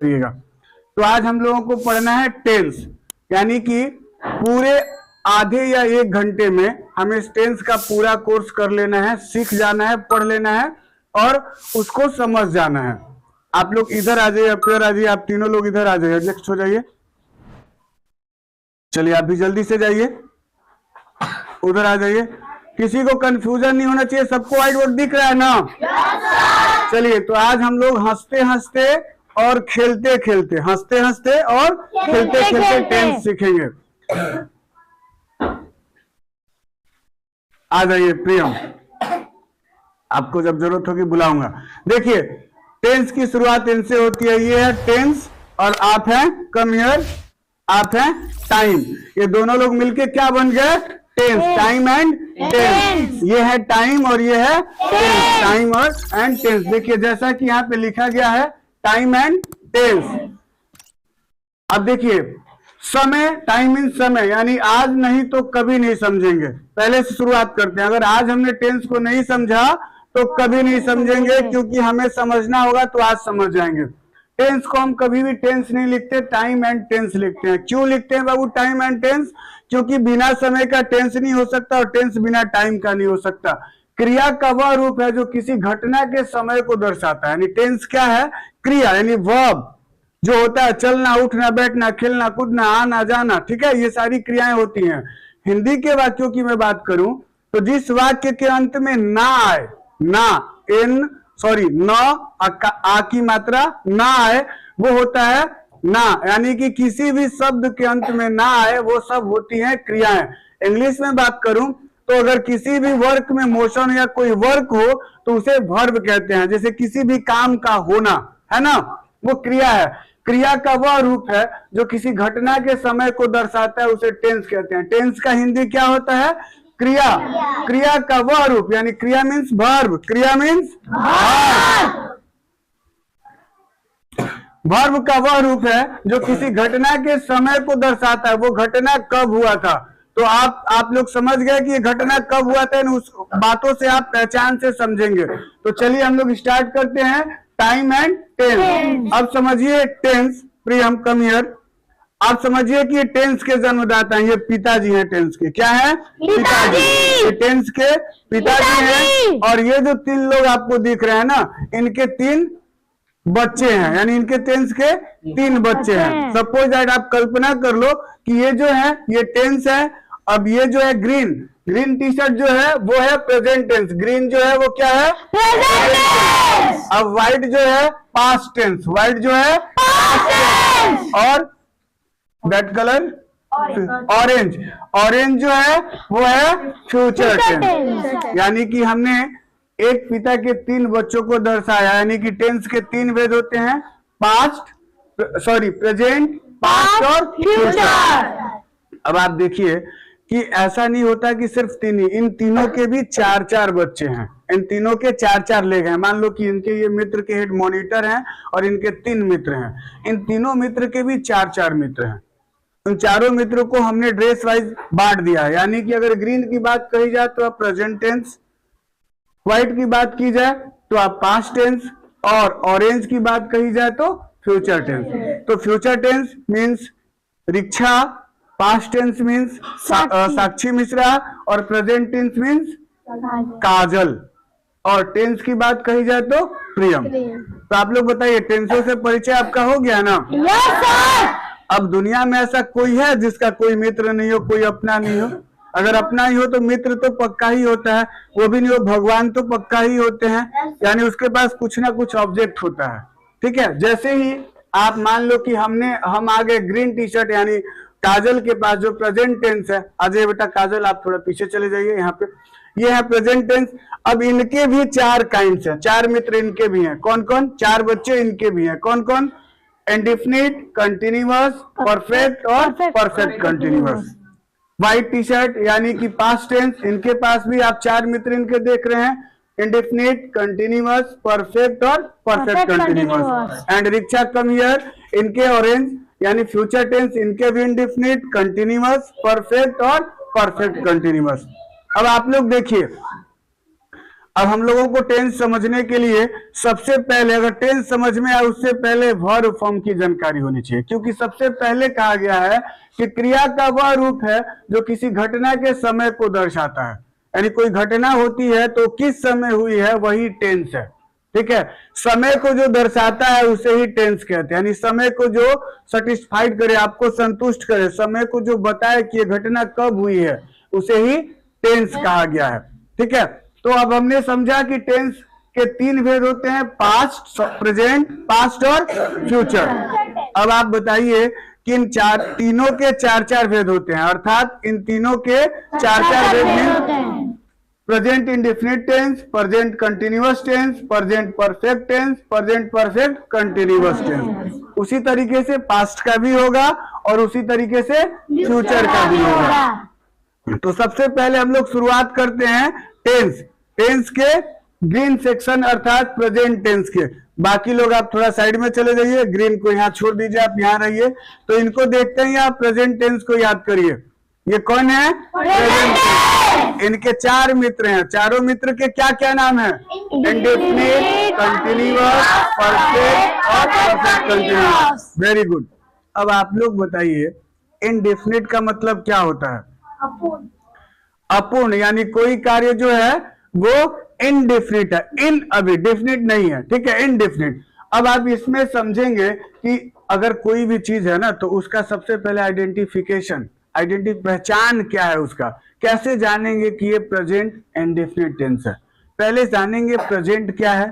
करिएगा। तो आज हम लोगों को पढ़ना है टेंस, यानी कि पूरे आधे या 1 घंटे में हमें इस टेंस का पूरा कोर्स कर लेना है, सीख जाना है, पढ़ लेना है और उसको समझ जाना है। आप लोग इधर आ जाइए, अपेयर आ जाइए, आप तीनों लोग इधर आ जाइए, एडजस्ट हो जाइए। चलिए आप भी जल्दी से जाइए, उधर आ जाइए। किसी को कंफ्यूजन नहीं होना चाहिए, सबको व्हाइट बोर्ड दिख रहा है ना? चलिए, तो आज हम लोग हंसते हंसते और खेलते खेलते, हंसते हंसते और खेलते खेलते टेंस सीखेंगे। आ जाइए प्रियम, आपको जब जरूरत होगी बुलाऊंगा। देखिए, टेंस की शुरुआत इनसे होती है, ये है टेंस और आप हैं कम हियर, आप हैं टाइम। ये दोनों लोग मिलके क्या बन गए? Tense, time and tense. ये है टाइम और ये है टेंस, टाइम और एंड टेंस। देखिए जैसा कि यहाँ पे लिखा गया है टाइम एंड टेंस। अब देखिए, समय, टाइम मीन समय, यानी आज नहीं तो कभी नहीं समझेंगे। पहले से शुरुआत करते हैं। अगर आज हमने टेंस को नहीं समझा तो कभी नहीं समझेंगे, क्योंकि हमें समझना होगा तो आज समझ जाएंगे। टेंस को हम कभी भी टेंस नहीं लिखते, टाइम एंड टेंस लिखते हैं। क्यों लिखते हैं बाबू टाइम एंड टेंस? क्योंकि बिना समय का टेंस नहीं हो सकता और टेंस बिना टाइम का नहीं हो सकता। क्रिया का वह रूप है जो किसी घटना के समय को दर्शाता है। यानी टेंस क्या है? क्रिया, यानी वर्ब जो होता है, चलना, उठना, बैठना, खेलना, कूदना, आना, जाना, ठीक है, ये सारी क्रियाएं होती हैं। हिंदी के वाक्यों की मैं बात करूं तो जिस वाक्य के अंत में ना आए, ना, न आ की मात्रा ना आए, वो होता है ना। यानी कि किसी भी शब्द के अंत में ना आए वो सब होती हैं क्रियाएं। इंग्लिश में बात करूं तो अगर किसी भी वर्क में मोशन या कोई वर्क हो तो उसे वर्ब कहते हैं। जैसे किसी भी काम का होना है ना, वो क्रिया है। क्रिया का वह रूप है जो किसी घटना के समय को दर्शाता है, उसे टेंस कहते हैं। टेंस का हिंदी क्या होता है? क्रिया। क्रिया का वह रूप, यानी क्रिया मीन्स वर्ब, क्रिया मीन्स वर्ब का वह रूप है जो किसी घटना के समय को दर्शाता है। वो घटना कब हुआ था, तो आप लोग समझ गए कि ये घटना कब हुआ था, उस बातों से आप पहचान से समझेंगे। तो चलिए हम लोग स्टार्ट करते हैं टाइम एंड टेंस। अब समझिए टेंस, प्रियम कम हियर। आप समझिए कि ये टेंस के जन्मदाता हैं, ये पिताजी हैं टेंस के। क्या है? पिताजी। ये टेंस के पिताजी हैं। और ये जो 3 लोग आपको दिख रहे हैं ना, इनके 3 बच्चे हैं, यानी इनके टेंस के 3 बच्चे हैं। सपोज दैट आप कल्पना कर लो कि ये जो है ये टेंस है। अब ये जो है ग्रीन टी शर्ट जो है वो है प्रेजेंट टेंस, ग्रीन जो है वो क्या है? Present tense. अब व्हाइट जो है पास्ट टेंस, व्हाइट जो है पास्ट टेंस। और दैट कलर ऑरेंज जो है वो है फ्यूचर टेंस। यानी कि हमने एक पिता के 3 बच्चों को दर्शाया, यानी कि टेंस के 3 वेद होते हैं, प्रेजेंट, पास्ट और फ्यूचर। अब आप देखिए कि ऐसा नहीं होता कि सिर्फ 3 ही, इन तीनों के भी 4-4 बच्चे हैं, इन तीनों के 4-4 लेग हैं। मान लो कि इनके ये मित्र के हेड मॉनिटर हैं और इनके 3 मित्र हैं, इन तीनों मित्र के भी 4-4 मित्र हैं। उन चारों मित्रों को हमने ड्रेस वाइज बांट दिया है। यानी कि अगर ग्रीन की बात कही जाए तो आप प्रेजेंट टेंस, व्हाइट की बात की जाए तो आप पास्ट टेंस, और ऑरेंज की बात कही जाए तो फ्यूचर टेंस। तो फ्यूचर टेंस मीन्स रिक्षा, पास्ट टेंस मीन्स साक्षी मिश्रा, और प्रेजेंट टेंस मीन्स काजल, और टेंस की बात कही जाए तो प्रियम। तो आप लोग बताइए, टेंसों से परिचय आपका हो गया ना? Yes sir. अब दुनिया में ऐसा कोई है जिसका कोई मित्र नहीं हो, कोई अपना नहीं हो? अगर अपना ही हो तो मित्र तो पक्का ही होता है, वो भी नहीं हो भगवान तो पक्का ही होते हैं, यानी उसके पास कुछ ना कुछ ऑब्जेक्ट होता है। ठीक है, जैसे ही आप मान लो कि हम आ गए ग्रीन टी शर्ट, यानी काजल के पास जो प्रेजेंट टेंस है। अजय बेटा काजल आप थोड़ा पीछे चले जाइए, यहाँ पे ये है प्रेजेंट टेंस। अब इनके भी 4 काइंड्स हैं, 4 मित्र इनके भी हैं। कौन कौन? 4 बच्चे इनके भी हैं। कौन कौन? इंडेफिनिट, कंटिन्यूअस, परफेक्ट और perfect continuous. White T shirt यानी कि पास्ट टेंस, इनके पास भी आप 4 मित्र इनके देख रहे हैं, इंडेफिनिट, कंटिन्यूअस, परफेक्ट और perfect continuous. And rickshaw come here, इनके ऑरेंज यानी फ्यूचर टेंस, इनके भी इंडेफिनिट, कंटिन्यूअस, परफेक्ट और परफेक्ट कंटिन्यूअस। अब आप लोग देखिए, अब हम लोगों को टेंस समझने के लिए सबसे पहले, अगर टेंस समझ में आए उससे पहले वर्ब फॉर्म की जानकारी होनी चाहिए, क्योंकि सबसे पहले कहा गया है कि क्रिया का वह रूप है जो किसी घटना के समय को दर्शाता है। यानी कोई घटना होती है तो किस समय हुई है वही टेंस है। ठीक है, समय को जो दर्शाता है उसे ही टेंस कहते हैं। यानी समय को जो सेटिस्फाइड करे, आपको संतुष्ट करे, समय को जो बताए कि ये घटना कब हुई है, उसे ही टेंस कहा गया है। ठीक है, तो अब हमने समझा कि टेंस के 3 भेद होते हैं, पास्ट, प्रेजेंट, पास्ट और फ्यूचर। अब आप बताइए कि इन तीनों के 4-4 भेद होते हैं, अर्थात इन तीनों के 4-4 भेद में present indefinite tense, present continuous tense, present perfect tense, present perfect continuous tense. उसी तरीके से पास्ट का भी होगा और उसी तरीके से फ्यूचर का भी होगा। तो सबसे पहले हम लोग शुरुआत करते हैं टेंस के ग्रीन सेक्शन अर्थात प्रेजेंट टेंस के। बाकी लोग आप थोड़ा साइड में चले जाइए, ग्रीन को यहाँ छोड़ दीजिए, आप यहाँ रहिए। तो इनको देखते हैं, आप प्रेजेंट टेंस को याद करिए। ये कौन है? प्रेजेंट। इनके 4 मित्र हैं, चारों मित्र के क्या क्या नाम है? इंडेफिनिट, कंटिन्यूअस, परफेक्ट और परफेक्ट कंटिन्यूअस। Very good. अब आप लोग बताइए इंडेफिनिट का मतलब क्या होता है? अपूर्ण, यानी कोई कार्य जो है वो इनडेफिनिट है, इन अभी डेफिनिट नहीं है। ठीक है, इनडेफिनिट। अब आप इसमें समझेंगे कि अगर कोई भी चीज है ना तो उसका सबसे पहले आइडेंटिफिकेशन, पहचान क्या है उसका, कैसे जानेंगे कि ये प्रेजेंट इंडेफिनिट टेंस है? पहले जानेंगे प्रेजेंट क्या है,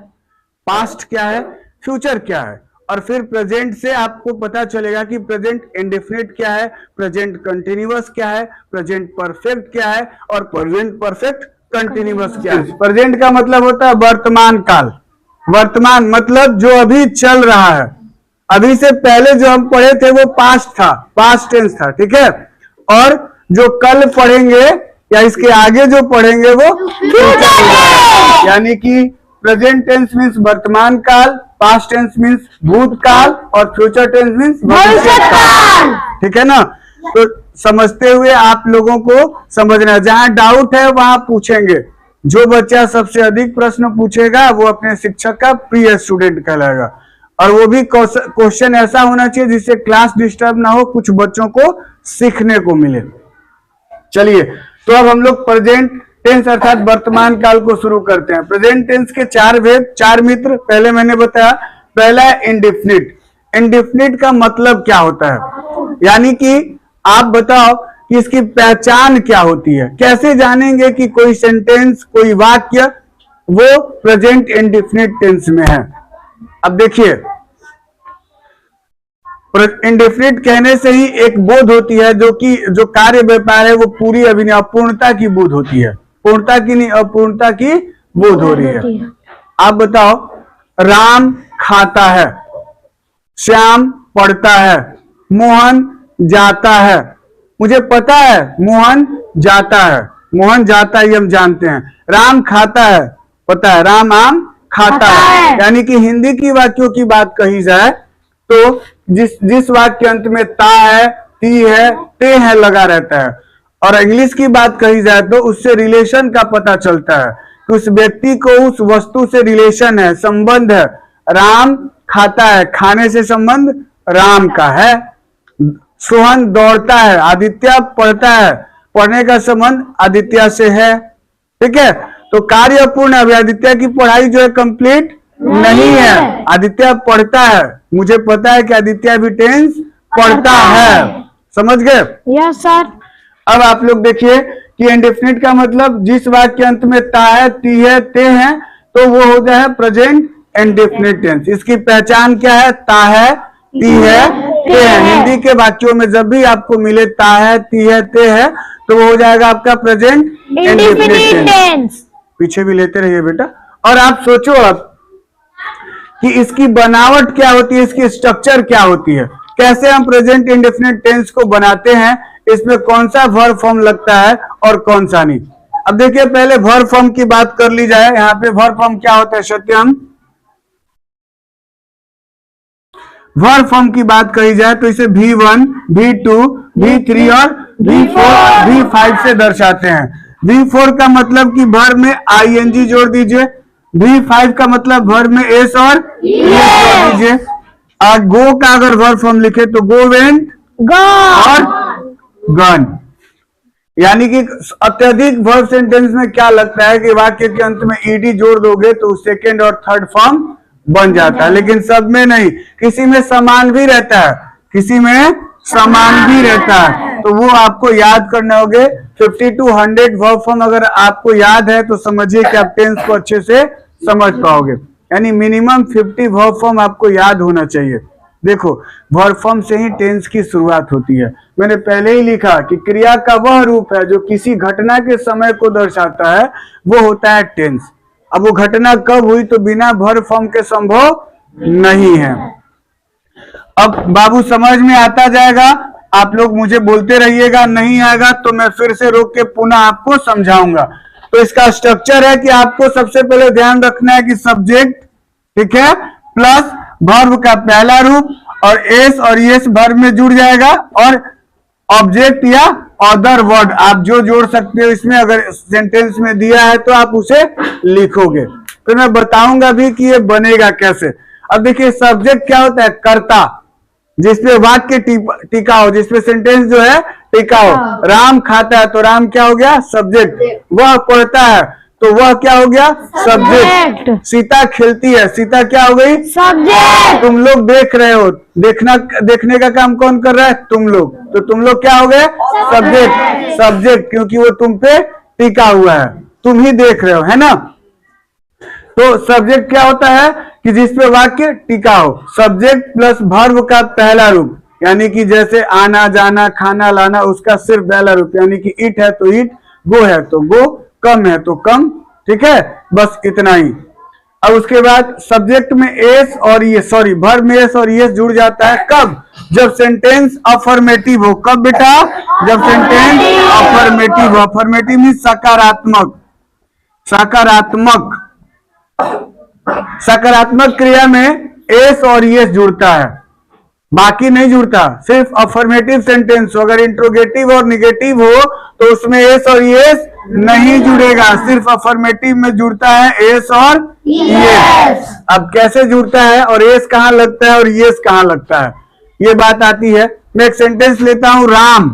पास्ट क्या है, फ्यूचर क्या है, और फिर प्रेजेंट से आपको पता चलेगा कि प्रेजेंट इंडेफिनिट क्या है, प्रेजेंट कंटिन्यूअस क्या है, प्रेजेंट परफेक्ट क्या है और प्रेजेंट परफेक्ट कंटिन्यूअस क्या है। प्रेजेंट का मतलब होता है वर्तमान काल। वर्तमान मतलब जो अभी चल रहा है। अभी से पहले जो हम पढ़े थे वो पास्ट था, पास्ट टेंस था। ठीक है, और जो कल पढ़ेंगे या इसके आगे जो पढ़ेंगे वो फ्यूचर। यानी कि प्रेजेंट टेंस मीन्स वर्तमान काल, पास्ट टेंस मीन्स भूतकाल और फ्यूचर टेंस मीन्स भविष्य काल। ठीक है ना? तो समझते हुए आप लोगों को समझना, जहां डाउट है वहां पूछेंगे। जो बच्चा सबसे अधिक प्रश्न पूछेगा वो अपने शिक्षक का प्रिय स्टूडेंट कहलाएगा। और वो भी क्वेश्चन ऐसा होना चाहिए जिससे क्लास डिस्टर्ब ना हो, कुछ बच्चों को सीखने को मिले। चलिए, तो अब हम लोग प्रेजेंट टेंस अर्थात वर्तमान काल को शुरू करते हैं। प्रेजेंट टेंस के 4 भेद, 4 मित्र। पहले मैंने बताया, पहला है इंडेफिनिट। इंडेफिनिट का मतलब क्या होता है? यानी कि आप बताओ कि इसकी पहचान क्या होती है, कैसे जानेंगे कि कोई सेंटेंस, कोई वाक्य वो प्रेजेंट इंडेफिनिट टेंस में है? अब देखिए, इंडेफिनिट कहने से ही एक बोध होती है जो कार्य व्यापार है वो पूरी अभी नहीं, अपूर्णता की बोध होती है। पूर्णता की नहीं, अपूर्णता की बोध हो रही है। आप बताओ, राम खाता है, श्याम पढ़ता है, मोहन जाता है। मुझे पता है मोहन जाता है, मोहन जाता है, हम जानते हैं। राम खाता है, पता है राम आम खाता है। यानी कि हिंदी की वाक्यों की बात कही जाए तो जिस वाक्य के अंत में ता है, ती है, ते है लगा रहता है, और इंग्लिश की बात कही जाए तो उससे रिलेशन का पता चलता है कि उस व्यक्ति को उस वस्तु से रिलेशन है, संबंध है। राम खाता है, खाने से संबंध राम का है। सोहन दौड़ता है, आदित्य पढ़ता है, पढ़ने का संबंध आदित्य से है। ठीक है, तो कार्य अपूर्ण है। अभी आदित्य की पढ़ाई जो है कंप्लीट नहीं है, आदित्य पढ़ता है। मुझे पता है कि आदित्य भी टेंस पढ़ता है। समझ गए? Yes sir. अब आप लोग देखिए कि इंडेफिनिट का मतलब जिस वाक्य के अंत में ता है, ती है, ते है, तो वो हो जाए प्रेजेंट इंडेफिनिट टेंस। इसकी पहचान क्या है? ता है, ती है, ते है। हिंदी के वाक्यों में जब भी आपको मिले ता है, ती है, ते है, तो वो हो जाएगा आपका प्रेजेंट इंडेफिनिट टेंस। पीछे भी लेते रहिए बेटा। और आप सोचो अब कि इसकी बनावट क्या होती है, इसकी स्ट्रक्चर क्या होती है, कैसे हम प्रेजेंट इंडेफिनिट टेंस को बनाते हैं, इसमें कौन सा वर्ब फॉर्म लगता है और कौन सा नहीं। अब देखिए, पहले वर्ब फॉर्म की बात कर ली जाए। यहाँ पे वर्ब फॉर्म क्या होता है सत्यम? वर्ब फॉर्म की बात कही जाए तो इसे V1, V2, V3 और V4, V5 से दर्शाते हैं। V4 का मतलब कि वर्ब में ing जोड़ दीजिए। V5 का मतलब वर्ब में s और es जोड़ दीजिए। और गो का अगर वर्ब फॉर्म लिखे तो गो, वेंट और गन। यानी कि अत्यधिक वर्ब सेंटेंस में क्या लगता है कि वाक्य के अंत में ईडी जोड़ दोगे तो सेकेंड और थर्ड फॉर्म बन जाता है, लेकिन सब में नहीं। किसी में समान भी रहता है, किसी में समान भी रहता है, तो वो आपको याद करने होंगे। 50 to 100 वर्ब फॉर्म अगर आपको याद है तो समझिए कि आप टेंस को अच्छे से समझ पाओगे। यानी मिनिमम 50 वर्ब फॉर्म आपको याद होना चाहिए। देखो, वर्ब फॉर्म से ही टेंस की शुरुआत होती है। मैंने पहले ही लिखा कि क्रिया का वह रूप है जो किसी घटना के समय को दर्शाता है, वो होता है टेंस। अब वो घटना कब हुई तो बिना वर्ब फॉर्म के संभव नहीं है। अब बाबू समझ में आता जाएगा, आप लोग मुझे बोलते रहिएगा, नहीं आएगा तो मैं फिर से रोक के पुनः आपको समझाऊंगा। तो इसका स्ट्रक्चर है कि आपको सबसे पहले ध्यान रखना है कि सब्जेक्ट, ठीक है, प्लस वर्ब का पहला रूप और एस और यस वर्ब में जुड़ जाएगा, और ऑब्जेक्ट या अदर वर्ड आप जो जोड़ सकते हो इसमें। अगर सेंटेंस में दिया है तो आप उसे लिखोगे। फिर मैं बताऊंगा भी कि ये बनेगा कैसे। अब देखिए, सब्जेक्ट क्या होता है? कर्ता, जिसपे वाक्य टिका हो, जिसपे सेंटेंस जो है टिका हो। राम खाता है तो राम क्या हो गया? सब्जेक्ट। वह पढ़ता है तो वह क्या हो गया? सब्जेक्ट। सीता खेलती है, सीता क्या हो गई? सब्जेक्ट। तुम लोग देख रहे हो, देखने का काम कौन कर रहा है? तुम लोग। तो तुम लोग क्या हो गए? सब्जेक्ट। सब्जेक्ट क्योंकि वो तुम पे टिका हुआ है, तुम ही देख रहे हो, है ना। तो सब्जेक्ट क्या होता है कि जिसपे वाक्य टिका हो। सब्जेक्ट प्लस वर्ब का पहला रूप, यानी कि जैसे आना जाना खाना लाना, उसका सिर्फ पहला रूप, यानी कि इट है तो इट, गो है तो गो, कम है तो कम, ठीक है, बस इतना ही। अब उसके बाद सब्जेक्ट में एस और ये, सॉरी, वर्ब में एस और यस जुड़ जाता है। कब? जब सेंटेंस अफर्मेटिव हो। कब बेटा? जब सेंटेंस अफर्मेटिव हो। अफर्मेटिव मीन्स सकारात्मक। सकारात्मक सकारात्मक क्रिया में एस और यस जुड़ता है, बाकी नहीं जुड़ता। सिर्फ अफर्मेटिव सेंटेंस हो। अगर इंट्रोगेटिव और निगेटिव हो तो उसमें एस और यस नहीं जुड़ेगा, सिर्फ अफर्मेटिव में जुड़ता है एस और यस। अब कैसे जुड़ता है और एस कहां लगता है और यस कहां लगता है, ये बात आती है। मैं एक सेंटेंस लेता हूं, राम।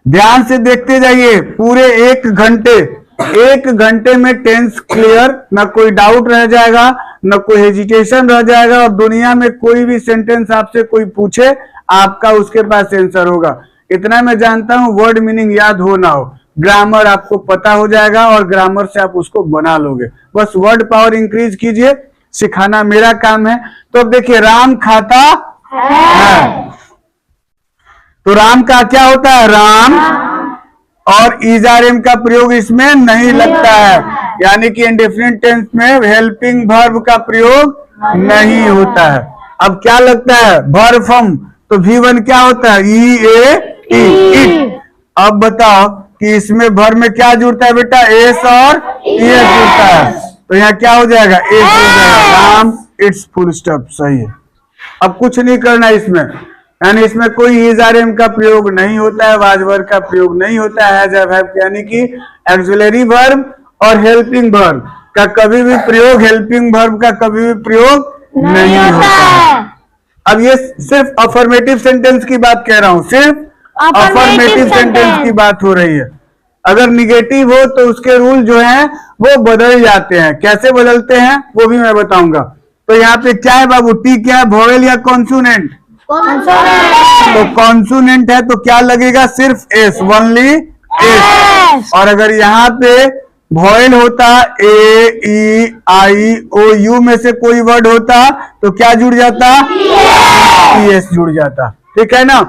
ध्यान से देखते जाइए, पूरे एक घंटे में टेंस क्लियर, ना कोई डाउट रह जाएगा, ना कोई हेजिटेशन रह जाएगा, और दुनिया में कोई भी सेंटेंस आपसे कोई पूछे आपका उसके पास आंसर होगा। इतना मैं जानता हूं, वर्ड मीनिंग याद हो ना हो, ग्रामर आपको पता हो जाएगा और ग्रामर से आप उसको बना लोगे। बस वर्ड पावर इंक्रीज कीजिए, सिखाना मेरा काम है। तो अब देखिए, राम खाता है, तो राम का क्या होता है? राम। और इजारेम का प्रयोग इसमें नहीं लगता है, यानी कि इंडेफिनिट टेंस में हेल्पिंग वर्ब का प्रयोग नहीं होता है। अब क्या लगता है? Verb form. तो V1 क्या होता है? EAT, it. अब बताओ कि इसमें वर्ब में क्या जुड़ता है बेटा? एस और ES जुड़ता है, तो यहाँ क्या हो जाएगा? एस हो जाएगा। Ram, it's, full stop. सही है। अब कुछ नहीं करना इसमें, यानी इसमें कोई इजारेम का प्रयोग नहीं होता है, वाजवर का प्रयोग नहीं होता है, यानी कि एक्सिलरी वर्ब और हेल्पिंग वर्ब का कभी भी प्रयोग, हेल्पिंग वर्ब का कभी भी प्रयोग नहीं होता है। अब ये सिर्फ अफर्मेटिव सेंटेंस की बात कह रहा हूं, सिर्फ अफर्मेटिव सेंटेंस की बात हो रही है। अगर निगेटिव हो तो उसके रूल जो हैं वो बदल जाते हैं। कैसे बदलते हैं वो भी मैं बताऊंगा। तो यहाँ पे क्या है बाबू? टी क्या है? वोवेल या कॉन्सोनेंट? तो कॉन्सोनेंट है तो क्या लगेगा? सिर्फ एस, ओनली एस। और अगर यहाँ पे वॉयल होता, ए, ई, आई, ओ, यू में से कोई वर्ड होता तो क्या जुड़ जाता? एस जुड़ जाता, ठीक है ना।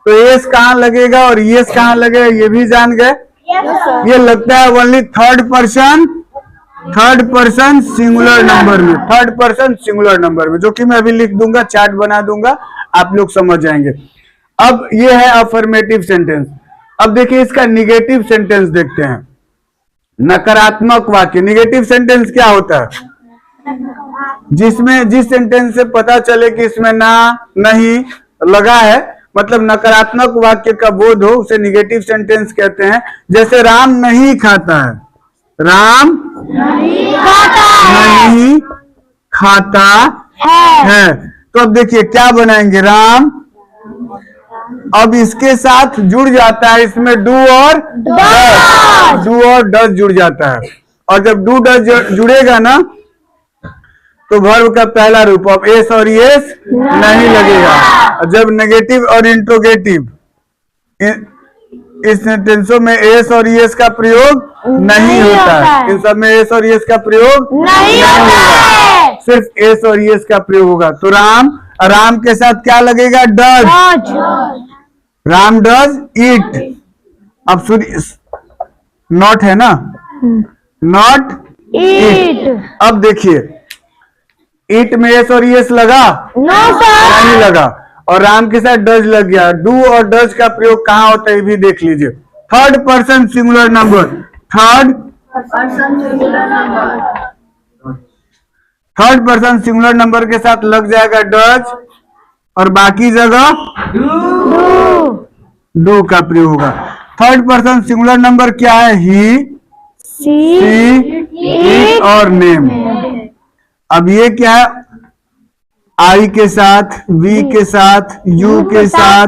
तो एस कहाँ लगेगा और यस कहाँ लगेगा ये भी जान गए। ये लगता है only third person singular number में, थर्ड पर्सन सिंगुलर नंबर में, जो कि मैं अभी लिख दूंगा, चार्ट बना दूंगा, आप लोग समझ जाएंगे। अब ये है अफर्मेटिव सेंटेंस। अब देखिए इसका निगेटिव सेंटेंस देखते हैं, नकारात्मक वाक्य। निगेटिव सेंटेंस क्या होता है? जिस सेंटेंस से पता चले कि इसमें ना, नहीं लगा है मतलब नकारात्मक वाक्य का बोध हो उसे निगेटिव सेंटेंस कहते हैं। जैसे राम नहीं खाता है, राम नहीं खाता है। तो अब देखिए क्या बनाएंगे, राम अब इसके साथ जुड़ जाता है, इसमें डू और डज जुड़ जाता है। और जब डू डज जुड़ेगा ना तो वर्ब का पहला रूप, अब एस और एस नहीं लगेगा। जब नेगेटिव और इंट्रोगेटिव इस सेंटेंसों में एस और एस का प्रयोग नहीं होता है, इन सब में एस और एस का प्रयोग नहीं होगा, सिर्फ एस और एस का प्रयोग होगा। तो राम के साथ क्या लगेगा, डज। राम डज ईट। अब सूर्य नॉट है ना, नॉट ईट। अब देखिए ईट में एस और एस लगा, नहीं लगा, और राम के साथ डज लग गया। डू और डज का प्रयोग कहाँ होता है ये भी देख लीजिए। Third person singular number, third person singular number के साथ लग जाएगा डज, और बाकी जगह डू का प्रयोग होगा। थर्ड पर्सन सिंगुलर नंबर क्या है, ही, सी, इट और नेम। अब ये क्या है, आई के साथ, वी के साथ, यू के साथ,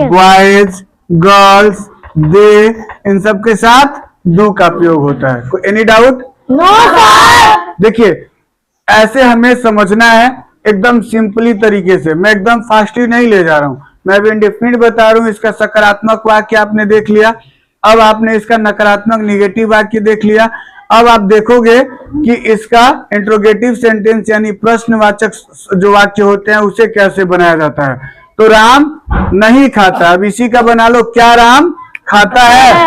बॉयज, गर्ल्स, दे, इन सब के साथ डू का प्रयोग होता है। कोई एनी डाउट? No sir. देखिए ऐसे हमें समझना है एकदम सिंपली तरीके से, मैं एकदम फास्टली नहीं ले जा रहा हूं, मैं अभी इंडेफिनिट बता रहा हूं। इसका सकारात्मक वाक्य आपने देख लिया, अब आपने इसका नकारात्मक निगेटिव वाक्य देख लिया। अब आप देखोगे कि इसका इंट्रोगेटिव सेंटेंस यानी प्रश्नवाचक जो वाक्य होते हैं उसे कैसे बनाया जाता है। तो राम नहीं खाता, अब इसी का बना लो, क्या राम खाता है,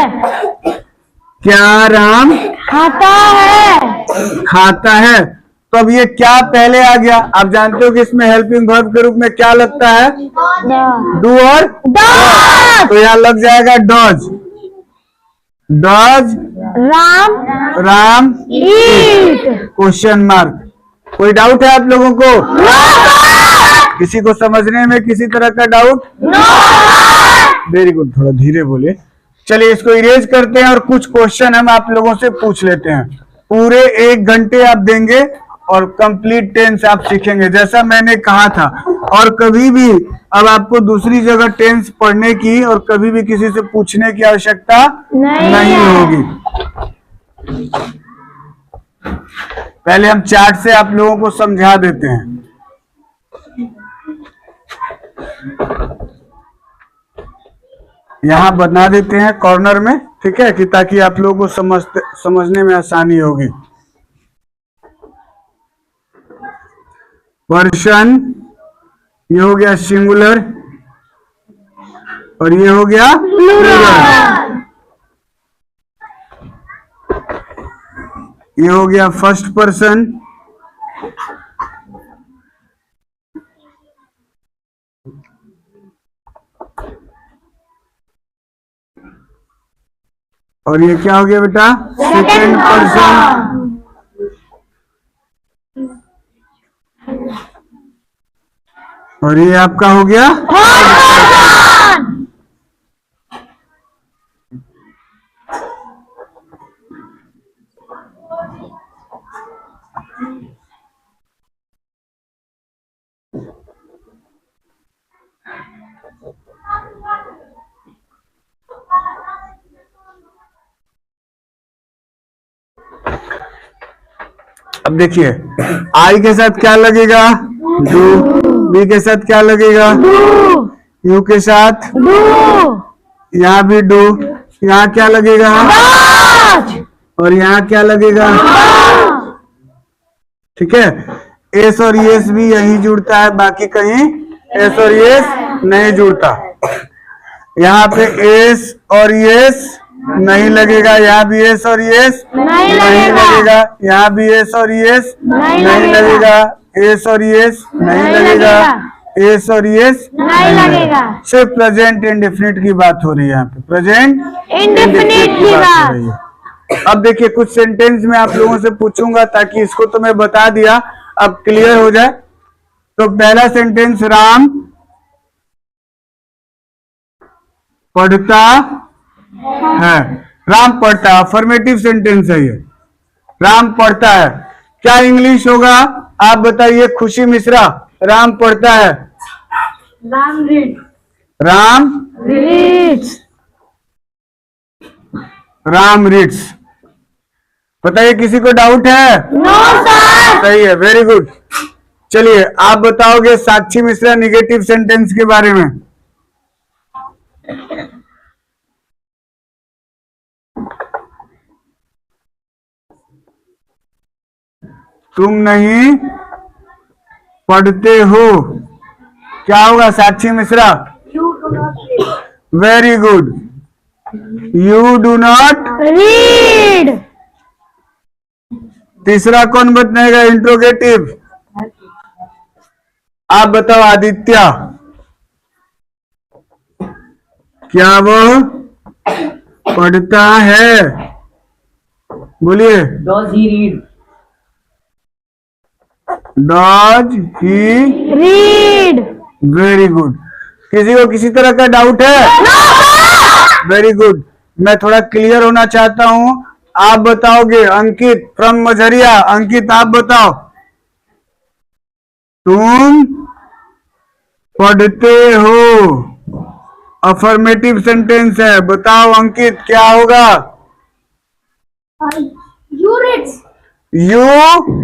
क्या राम खाता है, खाता है। तो अब ये क्या पहले आ गया, आप जानते हो कि इसमें हेल्पिंग वर्ब के रूप में क्या लगता है, डू और डज। तो यहाँ लग जाएगा does, does Ram eat, question mark. कोई डाउट है आप लोगों को? किसी को समझने में किसी तरह का डाउट? वेरी गुड, थोड़ा धीरे बोले। चलिए इसको इरेज करते हैं और कुछ क्वेश्चन हम आप लोगों से पूछ लेते हैं। पूरे 1 घंटे आप देंगे और कंप्लीट टेंस आप सीखेंगे जैसा मैंने कहा था। और कभी भी अब आपको दूसरी जगह टेंस पढ़ने की और कभी भी किसी से पूछने की आवश्यकता नहीं होगी। पहले हम चार्ट से आप लोगों को समझा देते हैं। यहां बना देते हैं कॉर्नर में, ठीक है, कि ताकि आप लोगों को समझने में आसानी होगी। पर्सन ये हो गया सिंगुलर और ये हो गया प्लूरल। ये हो गया फर्स्ट पर्सन, और ये क्या हो गया बेटा, सेकंड पर्सन। और ये आपका हो गया अब देखिए आई के साथ क्या लगेगा, डू, बी के साथ क्या लगेगा, यू के साथ, यहाँ भी डू, यहाँ क्या लगेगा, और यहाँ क्या लगेगा, ठीक है। एस और एस भी यही जुड़ता है, बाकी कहीं एस और एस नहीं जुड़ता। यहाँ पे एस और एस नहीं लगेगा, यहाँ भी एस और एस नहीं लगेगा, यहाँ भी एस और एस नहीं लगेगा, एस और एस नहीं लगेगा, एस और एस नहीं लगेगा। सिर्फ प्रेजेंट इंडेफिनिट की बात हो रही है, यहाँ पे प्रेजेंट इंडेफिनिट की बात हो रही है। अब देखिए कुछ सेंटेंस में आप लोगों से पूछूंगा ताकि इसको तो मैं बता दिया, अब क्लियर हो जाए। तो पहला सेंटेंस, राम पढ़ता है। राम पढ़ता है, अफर्मेटिव सेंटेंस है ये। राम पढ़ता है, क्या इंग्लिश होगा आप बताइए खुशी मिश्रा? राम पढ़ता है, Ram read, Ram reads, Ram reads. बताइए किसी को डाउट है? No sir. सही है, वेरी गुड। चलिए आप बताओगे साक्षी मिश्रा निगेटिव सेंटेंस के बारे में। तुम नहीं पढ़ते हो, क्या होगा Sakshi Mishra? You do not read, very good, you do not. Read, तीसरा कौन बताएगा इंट्रोगेटिव? आप बताओ आदित्य, क्या वो पढ़ता है? बोलिए। Does he read? Does he read. Very good. किसी को किसी तरह का डाउट है? Very good. मैं थोड़ा क्लियर होना चाहता हूं, आप बताओगे। अंकित फ्रॉम मझरिया, अंकित आप बताओ, तुम पढ़ते हो, अफर्मेटिव सेंटेंस है, बताओ अंकित क्या होगा? You reads, you.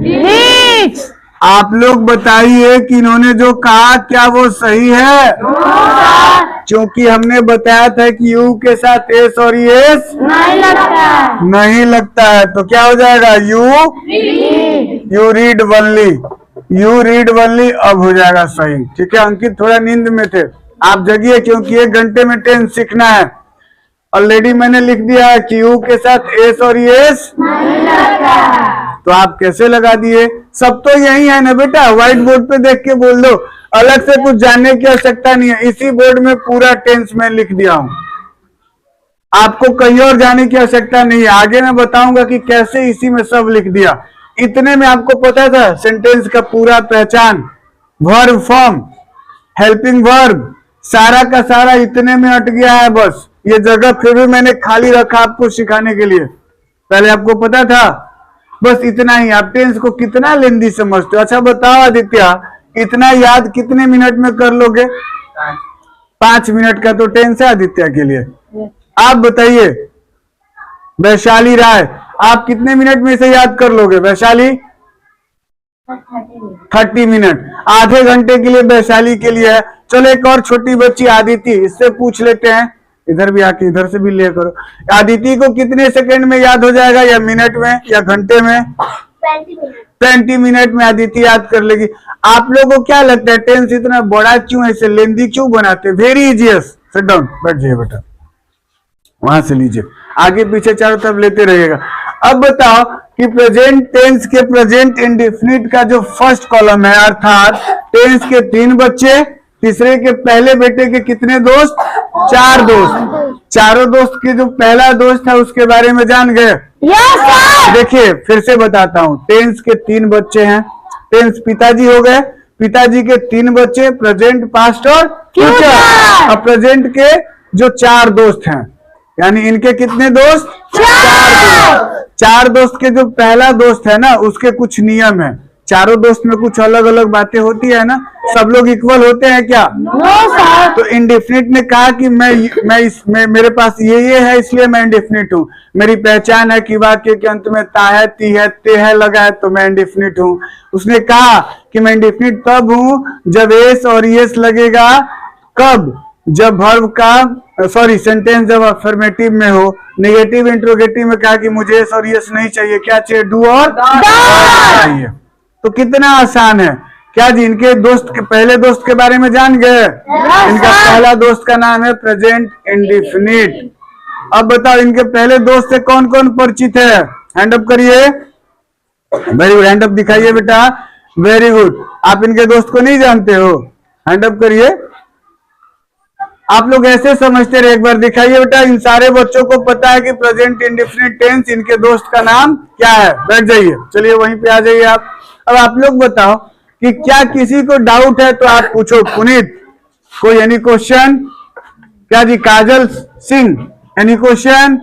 रीड्स। आप लोग बताइए कि इन्होंने जो कहा क्या वो सही है? क्योंकि हमने बताया था कि यू के साथ एस और एस नहीं लगता है। नहीं लगता है, तो क्या हो जाएगा? You read, you read only, you read only अब हो जाएगा सही। ठीक है, अंकित थोड़ा नींद में थे, आप जगिए क्योंकि 1 घंटे में टेंस सीखना है। ऑलरेडी मैंने लिख दिया है कि यू के साथ एस और एस नहीं लगता है। तो आप कैसे लगा दिए? सब तो यही है ना बेटा, व्हाइट बोर्ड पे देख के बोल दो, अलग से कुछ जानने की आवश्यकता नहीं है। इसी बोर्ड में पूरा टेंस मैं लिख दिया हूं, आपको कहीं और जाने की आवश्यकता नहीं है। आगे मैं बताऊंगा कि कैसे इसी में सब लिख दिया। इतने में आपको पता था सेंटेंस का पूरा पहचान, वर्ब फॉर्म, हेल्पिंग वर्ब, सारा का सारा इतने में अट गया है। बस ये जगह फिर भी मैंने खाली रखा आपको सिखाने के लिए, पहले आपको पता था। बस इतना ही। आप टेंस को कितना लेंदी समझते हो? अच्छा बताओ आदित्य, इतना याद कितने मिनट में कर लोगे? 5 मिनट का तो टेंस है आदित्य के लिए। आप बताइए वैशाली राय, आप कितने मिनट में इसे याद कर लोगे? वैशाली 30 मिनट, आधे घंटे के लिए वैशाली के लिए है। चलो एक और छोटी बच्ची आदिति, इससे पूछ लेते हैं, इधर भी आके इधर से भी ले करो। आदिति को कितने सेकंड में याद हो जाएगा, या मिनट में या घंटे में? 20 मिनट में आदिति याद कर लेगी। आप लोगों को क्या लगता है टेंस इतना बड़ा क्यों है, इसे लेंदी क्यों बनाते? वेरी इजिएस्ट, सिट डाउन, बैठ जाइए बेटा, वहां से लीजिए, आगे पीछे चारों तरफ लेते रहिएगा। अब बताओ कि प्रेजेंट टेंस के प्रेजेंट इंडेफिनिट का जो फर्स्ट कॉलम है, अर्थात टेंस के 3 बच्चे, तीसरे के पहले बेटे के कितने दोस्त? 4 दोस्त। चारों दोस्त के जो पहला दोस्त है उसके बारे में जान गए? Yes sir. देखिए फिर से बताता हूं, टेंस के 3 बच्चे हैं। टेंस पिताजी हो गए, पिताजी के 3 बच्चे, प्रेजेंट, पास्ट और फ्यूचर। अब प्रेजेंट के जो 4 दोस्त हैं, यानी इनके कितने दोस्त? 4 दोस्त के जो पहला दोस्त है ना, उसके कुछ नियम है। चारों दोस्त में कुछ अलग अलग बातें होती है ना, सब लोग इक्वल होते हैं क्या? No sir. तो इंडेफिनिट ने कहा कि मैं मेरे पास ये है, इसलिए मैं इंडेफिनिट हूँ। मेरी पहचान है कि वाक्य के अंत में ता है, ती है, ते है लगा है, तो मैं इंडेफिनिट हूँ। उसने कहा कि मैं इंडेफिनिट तब हूँ जब एस और यस लगेगा। कब? जब वर्ब का सेंटेंस जब अफर्मेटिव में हो। नेगेटिव इंट्रोगेटिव में कहा कि मुझे एस और यस नहीं चाहिए, क्या चाहिए? डू और चाहिए। तो कितना आसान है क्या जी? इनके दोस्त के पहले दोस्त के बारे में जान गए? इनका पहला दोस्त का नाम है प्रेजेंट इंडेफिनिट। अब बताओ इनके पहले दोस्त से कौन कौन परिचित है? हैंड अप करिए, वेरी गुड, हैंड अप दिखाइए बेटा, वेरी गुड। आप इनके दोस्त को नहीं जानते हो? हैंड अप करिए। आप लोग ऐसे समझते रहे, एक बार दिखाइए बेटा। इन सारे बच्चों को पता है कि प्रेजेंट इंडेफिनिट टेंस इनके दोस्त का नाम क्या है? बैठ जाइए, चलिए वहीं पे आ जाइए आप। अब आप लोग बताओ कि क्या किसी को डाउट है तो आप पूछो। पुनीत, कोई एनी क्वेश्चन? क्या जी? Kajal Singh. Any question?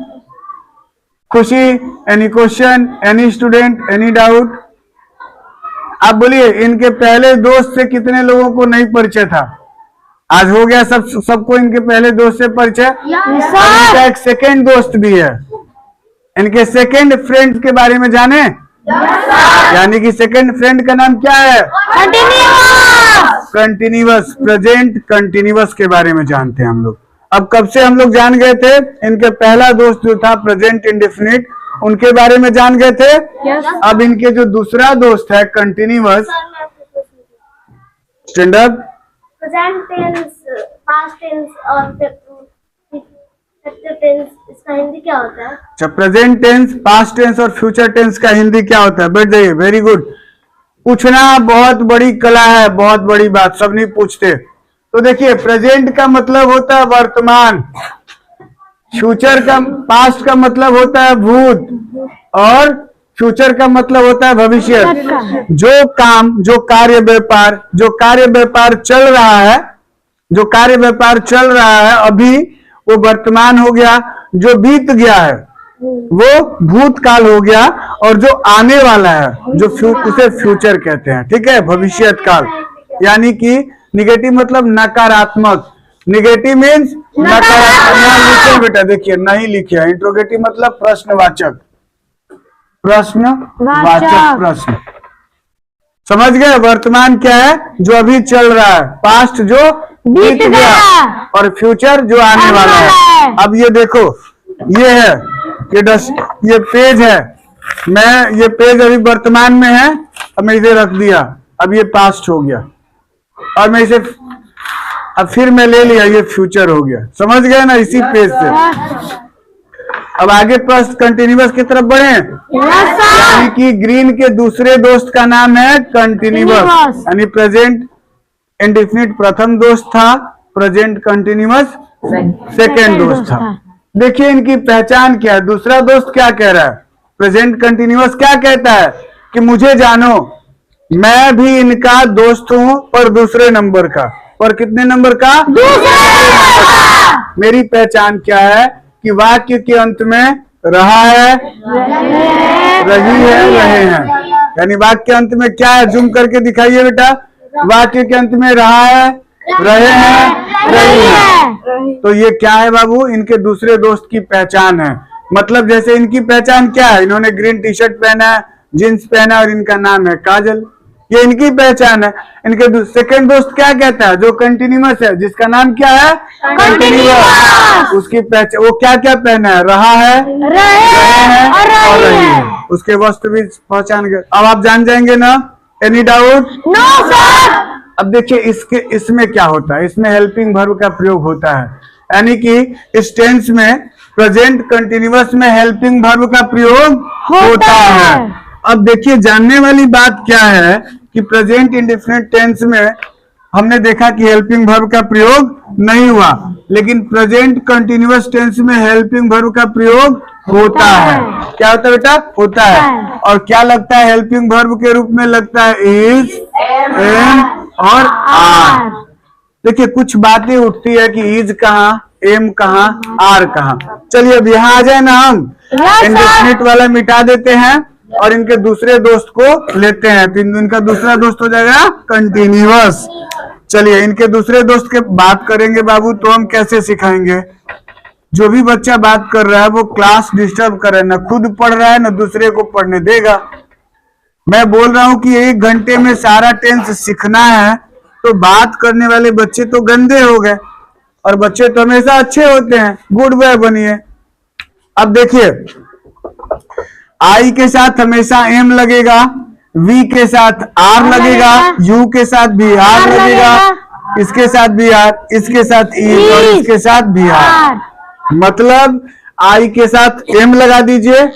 Khushi, any question? Any student, any doubt? आप बोलिए, इनके पहले दोस्त से कितने लोगों को नहीं परिचय था? आज हो गया सबको इनके पहले दोस्त से परिचय। इनका एक सेकेंड दोस्त भी है। इनके सेकेंड फ्रेंड के बारे में जाने? यानी कि सेकेंड फ्रेंड का नाम क्या है? कंटिन्यूअस। प्रेजेंट कंटिन्यूअस के बारे में जानते हैं हम लोग। अब कब से हम लोग जान गए थे? इनके पहला दोस्त जो था प्रेजेंट इंडेफिनिट, उनके बारे में जान गए थे। अब इनके जो दूसरा दोस्त है continuous, stand up. Present tense, past tense और फ्यूचर टेंस, इसका हिंदी क्या होता है? अच्छा, प्रेजेंट टेंस, पास्ट टेंस और फ्यूचर टेंस का हिंदी क्या होता है? बैठ जाइए। Very good. पूछना बहुत बड़ी कला है, बहुत बड़ी बात, सब नहीं पूछते। तो देखिए, प्रेजेंट का मतलब होता है वर्तमान, फ्यूचर का, पास्ट का मतलब होता है भूत, और फ्यूचर का मतलब होता है भविष्य। जो काम, जो कार्य व्यापार चल रहा है, जो कार्य व्यापार चल रहा है अभी, वो वर्तमान हो गया। जो बीत गया है वो भूतकाल हो गया, और जो आने वाला है उसे फ्यूचर कहते हैं। ठीक है, भविष्यत काल। यानी कि निगेटिव मतलब नकारात्मक। निगेटिव मीन्स नकारात्मक। लिखे बेटा, देखिए नहीं लिखे। इंट्रोगेटिव मतलब प्रश्नवाचक, प्रश्न। समझ गए? वर्तमान क्या है? जो अभी चल रहा है। पास्ट जो बीत गया, और फ्यूचर जो आने वाला है। अब ये देखो, ये है, ये पेज है। ये पेज अभी वर्तमान में है, अब मैं इसे रख दिया, अब ये पास्ट हो गया, और मैं इसे अब फिर मैं ले लिया, ये फ्यूचर हो गया। समझ गए ना? इसी पेज से अब आगे प्लस कंटिन्यूअस की तरफ बढ़े। यानी कि ग्रीन के दूसरे दोस्त का नाम है कंटिन्यूअस। यानी प्रेजेंट इंडेफिनिट प्रथम दोस्त था, प्रेजेंट कंटिन्यूअस सेकेंड दोस्त था। देखिए इनकी पहचान क्या है। दूसरा दोस्त क्या कह रहा है? प्रेजेंट कंटिन्यूअस क्या कहता है कि मुझे जानो, मैं भी इनका दोस्त हूं, पर दूसरे नंबर का। पर कितने नंबर का? मेरी पहचान क्या है कि वाक्य के अंत में रहा है, रही है, रहे हैं। यानी वाक्य के अंत में क्या है? जूम करके दिखाइए बेटा। वाक्य के अंत में रहा है, रहे हैं, रही है। तो ये क्या है बाबू? इनके दूसरे दोस्त की पहचान है। मतलब जैसे इनकी पहचान क्या है? इन्होंने ग्रीन टी शर्ट पहना है, जींस पहना, और इनका नाम है काजल। ये इनकी पहचान है। इनके सेकंड दोस्त क्या कहता है? जो कंटिन्यूअस है, जिसका नाम क्या है? कंटिन्यूअस। उसकी पहचान, वो क्या क्या पहना है? रहा है, रहे हैं, और रही है। उसके वस्तु भी पहचान गए। अब आप जान जाएंगे ना? Any doubt? No sir. अब देखिए इसमें क्या होता है? इसमें हेल्पिंग वर्ब का प्रयोग होता है। यानी कि इस टेंस में, प्रेजेंट कंटिन्यूअस में हेल्पिंग वर्ब का प्रयोग होता है। अब देखिए, जानने वाली बात क्या है कि प्रेजेंट इंडेफिनिट टेंस में हमने देखा कि हेल्पिंग वर्ब का प्रयोग नहीं हुआ, लेकिन प्रेजेंट कंटिन्यूअस टेंस में हेल्पिंग वर्ब का प्रयोग होता है। क्या होता है बेटा? होता है। और क्या लगता है हेल्पिंग वर्ब के रूप में? लगता है इज, एम और आर। देखिए कुछ बातें उठती है कि इज कहाँ, एम कहाँ, आर कहाँ। चलिए अब यहाँ आ जाए ना, हम इंडेफिनिट वाला मिटा देते हैं और इनके दूसरे दोस्त को लेते हैं। तो इनका दूसरा दोस्त हो जाएगा कंटिन्यूअस। चलिए इनके दूसरे दोस्त के बात करेंगे बाबू, तो हम कैसे सिखाएंगे? जो भी बच्चा बात कर रहा है वो क्लास डिस्टर्ब कर रहा है, ना खुद पढ़ रहा है ना दूसरे को पढ़ने देगा। मैं बोल रहा हूं कि 1 घंटे में सारा टेंस सीखना है, तो बात करने वाले बच्चे तो गंदे हो गए, और बच्चे तो हमेशा अच्छे होते हैं। गुड बॉय बनिए। अब देखिए, आई के साथ हमेशा एम लगेगा, वी के साथ आर लगेगा, यू के साथ भी आर लगेगा, इसके साथ भी आर, इसके साथ ई, और इसके साथ भी आर। मतलब आई के साथ एम लगा दीजिए,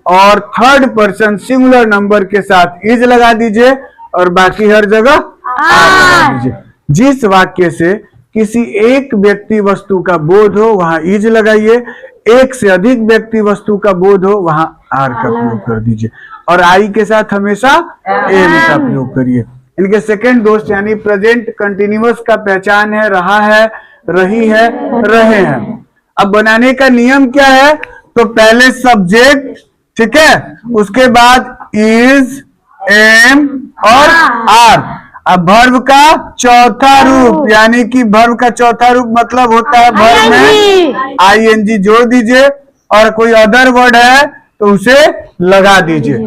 और थर्ड पर्सन सिंगुलर नंबर के साथ इज लगा दीजिए, और बाकी हर जगह आर लगा दीजिए। जिस वाक्य से किसी एक व्यक्ति वस्तु का बोध हो वहां इज लगाइए, एक से अधिक व्यक्ति वस्तु का बोध हो वहां आर का प्रयोग कर दीजिए, और आई के साथ हमेशा एम का प्रयोग करिए। इनके सेकंड दोस्त यानी प्रेजेंट कंटिन्यूअस का पहचान है रहा है, रही है, रहे हैं। अब बनाने का नियम क्या है? तो पहले सब्जेक्ट, ठीक है, उसके बाद इज, एम और आर। अब वर्ब का चौथा रूप, यानी कि वर्ब का चौथा रूप मतलब होता है वर्ब में आईएनजी जोड़ दीजिए और कोई अदर वर्ड है तो उसे लगा दीजिए,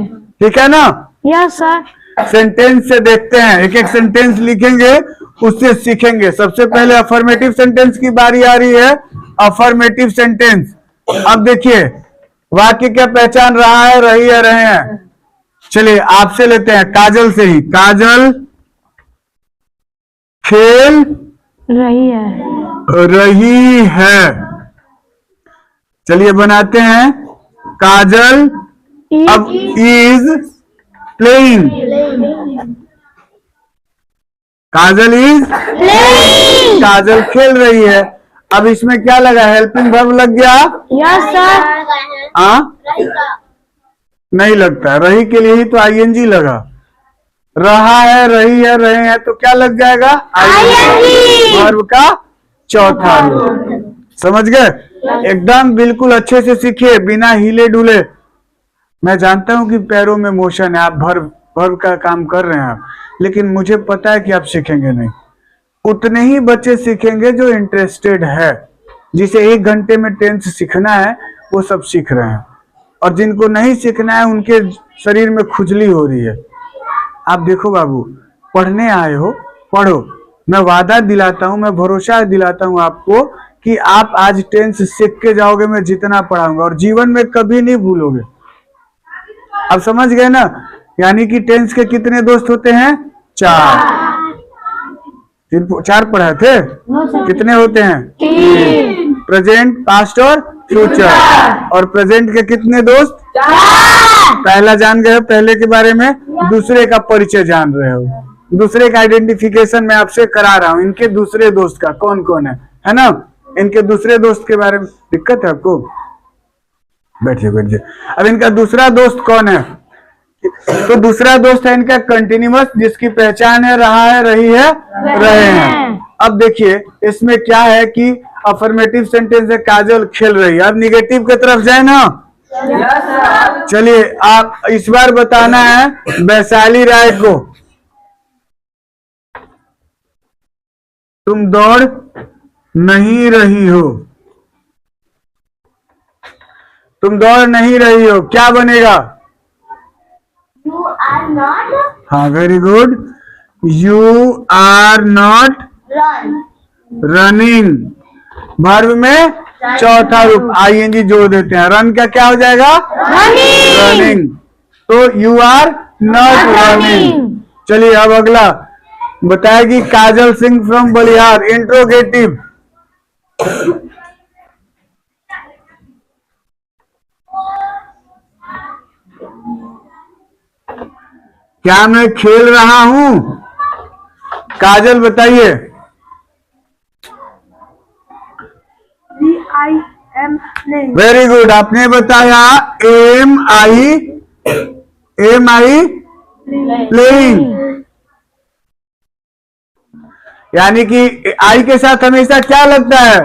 ठीक है ना। Yes sir. सेंटेंस से देखते हैं, एक एक सेंटेंस लिखेंगे, उससे सीखेंगे। सबसे पहले अफर्मेटिव सेंटेंस की बारी आ रही है। अफर्मेटिव सेंटेंस, अब देखिए वाक्य क्या पहचान रहा है, रही है, रहे हैं। चलिए आपसे लेते हैं, काजल से ही। काजल खेल रही है। चलिए बनाते हैं। काजल अब is playing. Kajal is playing, Kajal खेल रही है। अब इसमें क्या लगा? हेल्पिंग वर्ब लग गया। Yes sir. हाँ, नहीं लगता, रही के लिए ही तो आईएनजी लगा। रहा है, रही है, रहे हैं, तो क्या लग जाएगा? आईएनजी, वर्ब का चौथा रूप। समझ गए? एकदम बिल्कुल अच्छे से सीखिए, बिना हिले डुले। मैं जानता हूं कि पैरों में मोशन है, आप वर्ब का काम कर रहे हैं आप, लेकिन मुझे पता है कि आप सीखेंगे नहीं। उतने ही बच्चे सीखेंगे जो इंटरेस्टेड है। जिसे 1 घंटे में टेंस सीखना है वो सब सीख रहे हैं, और जिनको नहीं सीखना है उनके शरीर में खुजली हो रही है। आप देखो बाबू, पढ़ने आए हो, पढ़ो। मैं वादा दिलाता हूं, मैं भरोसा दिलाता हूं आपको कि आप आज टेंस सीख के जाओगे। मैं जितना पढ़ाऊंगा और जीवन में कभी नहीं भूलोगे। अब समझ गए ना? यानी कि टेंस के कितने दोस्त होते हैं? 4। 4 पढ़ाए थे, कितने होते हैं? 3। प्रेजेंट, पास्ट और फ्यूचर। और प्रेजेंट के कितने दोस्त? 4। पहला जान गए हो, पहले के बारे में। दूसरे का परिचय जान रहे हो, दूसरे का आइडेंटिफिकेशन मैं आपसे करा रहा हूं। इनके दूसरे दोस्त का कौन कौन है ना? इनके दूसरे दोस्त के बारे में दिक्कत है आपको? बैठिए बैठिए। अब इनका दूसरा दोस्त कौन है? तो दूसरा दोस्त है इनका कंटिन्यूअस, जिसकी पहचान है रहा है, रही है, रहे हैं। अब देखिए इसमें क्या है कि अफर्मेटिव सेंटेंस है, काजल खेल रही है। अब निगेटिव की तरफ जाए ना। चलिए आप इस बार बताना है वैशाली राय को, तुम दौड़ नहीं रही हो। तुम दौड़ नहीं रही हो, क्या बनेगा? You are not हाँ, very good. You are not running. Verb में चौथा रूप आईएनजी जोड़ देते हैं। रन का क्या हो जाएगा? रनिंग। तो यू आर नॉट रनिंग। चलिए अब अगला बताएगी काजल सिंह फ्रॉम बलिहार। इंट्रोगेटिव, क्या मैं खेल रहा हूं? काजल बताइए। वेरी गुड, आपने बताया एम आई प्लेइंग। यानी कि आई के साथ हमेशा क्या लगता है? एम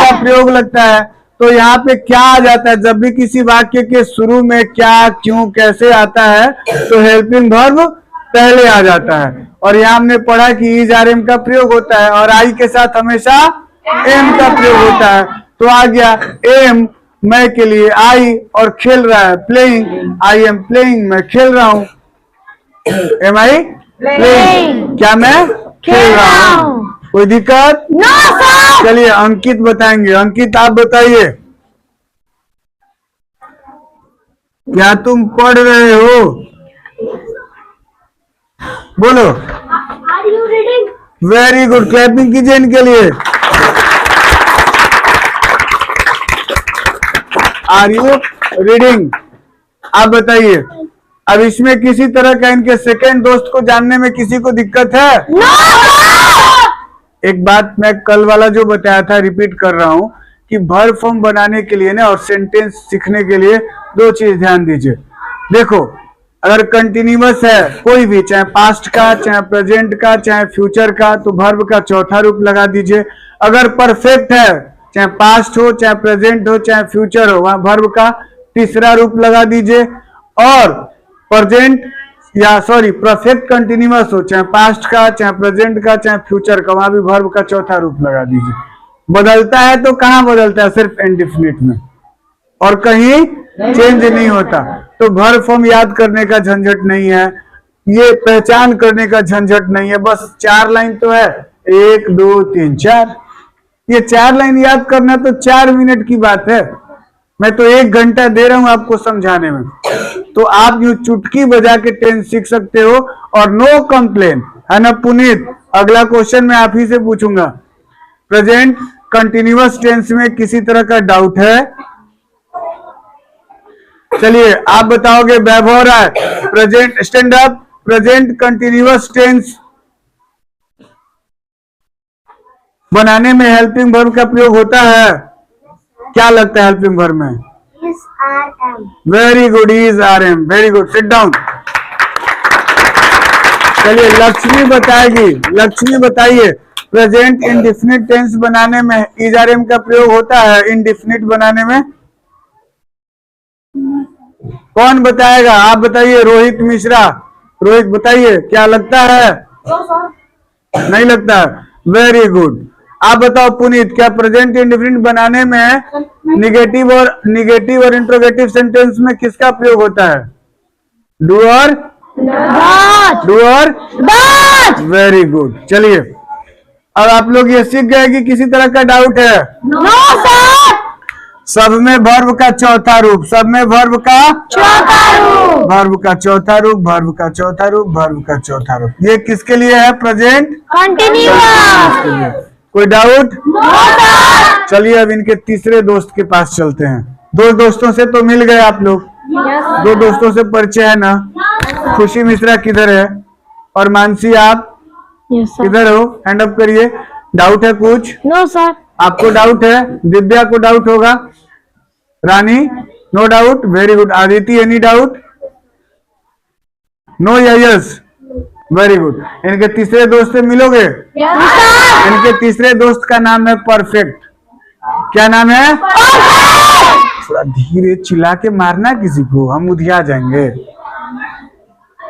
का प्रयोग लगता है। तो यहाँ पे क्या आ जाता है? जब भी किसी वाक्य के शुरू में क्या, क्यों, कैसे आता है तो हेल्पिंग वर्ब पहले आ जाता है। और यहाँ हमने पढ़ा कि इज आर एम का प्रयोग होता है और आई के साथ हमेशा एम का प्रयोग होता है। तो आ गया एम, मैं के लिए आई, और खेल रहा है प्लेइंग। आई एम प्लेइंग, मैं खेल रहा हूं। एम आई प्लेइंग, क्या मैं खेल रहा हूं? कोई दिक्कत? No sir. चलिए अंकित बताएंगे। अंकित आप बताइए, क्या तुम पढ़ रहे हो? बोलो। Are you reading? Very good, clapping कीजिए इनके लिए। Are you reading? आप बताइए। अब इसमें किसी तरह का इनके सेकंड दोस्त को जानने में किसी को दिक्कत है? No sir. एक बात मैं कल वाला जो बताया था रिपीट कर रहा हूं कि वर्ब फॉर्म बनाने के लिए ना और सेंटेंस सीखने के लिए 2 चीज ध्यान दीजिए। देखो, अगर कंटिन्यूअस है कोई भी, चाहे पास्ट का, चाहे प्रेजेंट का, चाहे फ्यूचर का, तो वर्ब का चौथा रूप लगा दीजिए। अगर परफेक्ट है, चाहे पास्ट हो, चाहे प्रेजेंट हो, चाहे फ्यूचर हो, वहां वर्ब का तीसरा रूप लगा दीजिए। और प्रेजेंट या सॉरी परफेक्ट कंटिन्यूअस हो, चाहे पास्ट का, चाहे प्रेजेंट का, चाहे फ्यूचर का, वहां भी वर्ब का चौथा रूप लगा दीजिए। बदलता है तो कहां बदलता है? सिर्फ इंडेफिनिट में, और कहीं चेंज नहीं होता। तो वर्ब फॉर्म याद करने का झंझट नहीं है, ये पहचान करने का झंझट नहीं है। बस 4 लाइन तो है, 1 2 3 4। ये 4 लाइन याद करना तो 4 मिनट की बात है। मैं तो 1 घंटा दे रहा हूं आपको समझाने में। तो आप यूं चुटकी बजा के टेंस सीख सकते हो, और नो कंप्लेन, है ना पुनीत? अगला क्वेश्चन मैं आप ही से पूछूंगा। प्रेजेंट कंटिन्यूअस टेंस में किसी तरह का डाउट है? चलिए आप बताओगे। Vaibhav Rai, present stand up. Present continuous tense बनाने में हेल्पिंग वर्ब का प्रयोग होता है? क्या लगता है हेल्पिंग वर्ब में? Is are am. Very good, is are am. Very good, sit down. चलिए लक्ष्मी बताएगी। लक्ष्मी बताइए, प्रेजेंट इंडेफिनिट टेंस बनाने में इज आर एम का प्रयोग होता है? इंडेफिनिट बनाने में कौन बताएगा? आप बताइए। रोहित मिश्रा, रोहित बताइए, क्या लगता है? नहीं लगता? Very good. आप बताओ पुनीत, क्या प्रेजेंट इंडेफिनिट बनाने में निगेटिव और इंट्रोगेटिव सेंटेंस में किसका प्रयोग होता है? डू और डू और वेरी गुड। चलिए अब आप लोग ये सीख गए कि किसी तरह का डाउट है? No sir. सब में वर्ब का चौथा रूप, सब में वर्ब का चौथा रूप, वर्ब का चौथा रूप, वर्ब का चौथा रूप, वर्ब का चौथा रूप। ये किसके लिए है? Present continuous. कोई डाउट? No sir. चलिए अब इनके तीसरे दोस्त के पास चलते हैं। 2 दोस्तों से तो मिल गए आप लोग, 2 दोस्तों से परिचय है ना? खुशी मिश्रा किधर है? और मानसी आप यस सर। किधर हो? हैंड अप करिए। डाउट है कुछ? No sir. आपको डाउट है? दिव्या को डाउट होगा? Rani no doubt, very good. Aditi any doubt? No या यस? Very good. इनके तीसरे दोस्त से मिलोगे? इनके तीसरे दोस्त का नाम है परफेक्ट। क्या नाम है? थोड़ा धीरे चिल्ला के मारना किसी को, हम उधिया जाएंगे।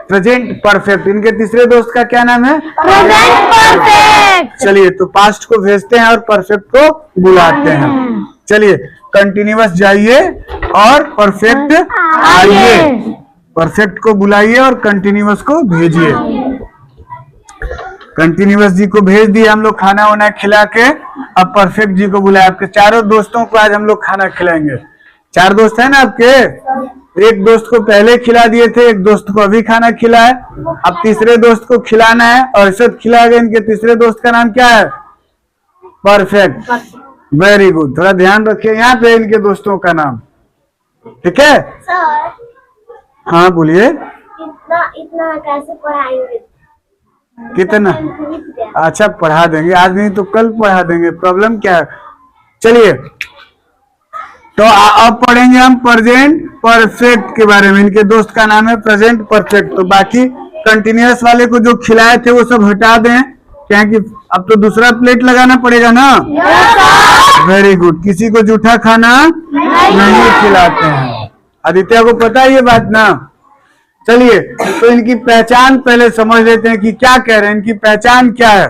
Present perfect. इनके तीसरे दोस्त का क्या नाम है? Present perfect. चलिए तो पास्ट को भेजते हैं और परफेक्ट को बुलाते हैं। चलिए कंटिन्यूअस जाइए और परफेक्ट आइए। परफेक्ट को बुलाइए और कंटिन्यूअस को भेजिए। कंटिन्यूअस जी को भेज दिए हम लोग खाना वाना खिला के। अब परफेक्ट जी को बुलाए। आपके चारों दोस्तों को आज हम लोग खाना खिलाएंगे। 4 दोस्त है ना आपके? एक दोस्त को पहले खिला दिए थे, एक दोस्त को अभी खाना खिलाए। अब तीसरे दोस्त को खिलाना है और सब खिलाएगा। इनके तीसरे दोस्त का नाम क्या है? परफेक्ट। Very good. थोड़ा ध्यान रखिए यहाँ पे इनके दोस्तों का नाम, ठीक है? सर, हाँ बोलिए। इतना इतना कैसे पढ़ाएंगे? कितना? लिख दिया। अच्छा पढ़ा देंगे, आज नहीं तो कल पढ़ा देंगे। प्रॉब्लम क्या है? चलिए तो अब पढ़ेंगे हम प्रेजेंट परफेक्ट के बारे में। इनके दोस्त का नाम है प्रेजेंट परफेक्ट। तो बाकी कंटिन्यूअस वाले को जो खिलाए थे वो सब हटा दें, क्या कि अब तो दूसरा प्लेट लगाना पड़ेगा ना। Very good. किसी को जूठा खाना नहीं खिलाते हैं। आदित्य को पता है ये बात ना? चलिए तो इनकी पहचान पहले समझ लेते हैं कि क्या कह रहे हैं। इनकी पहचान क्या है?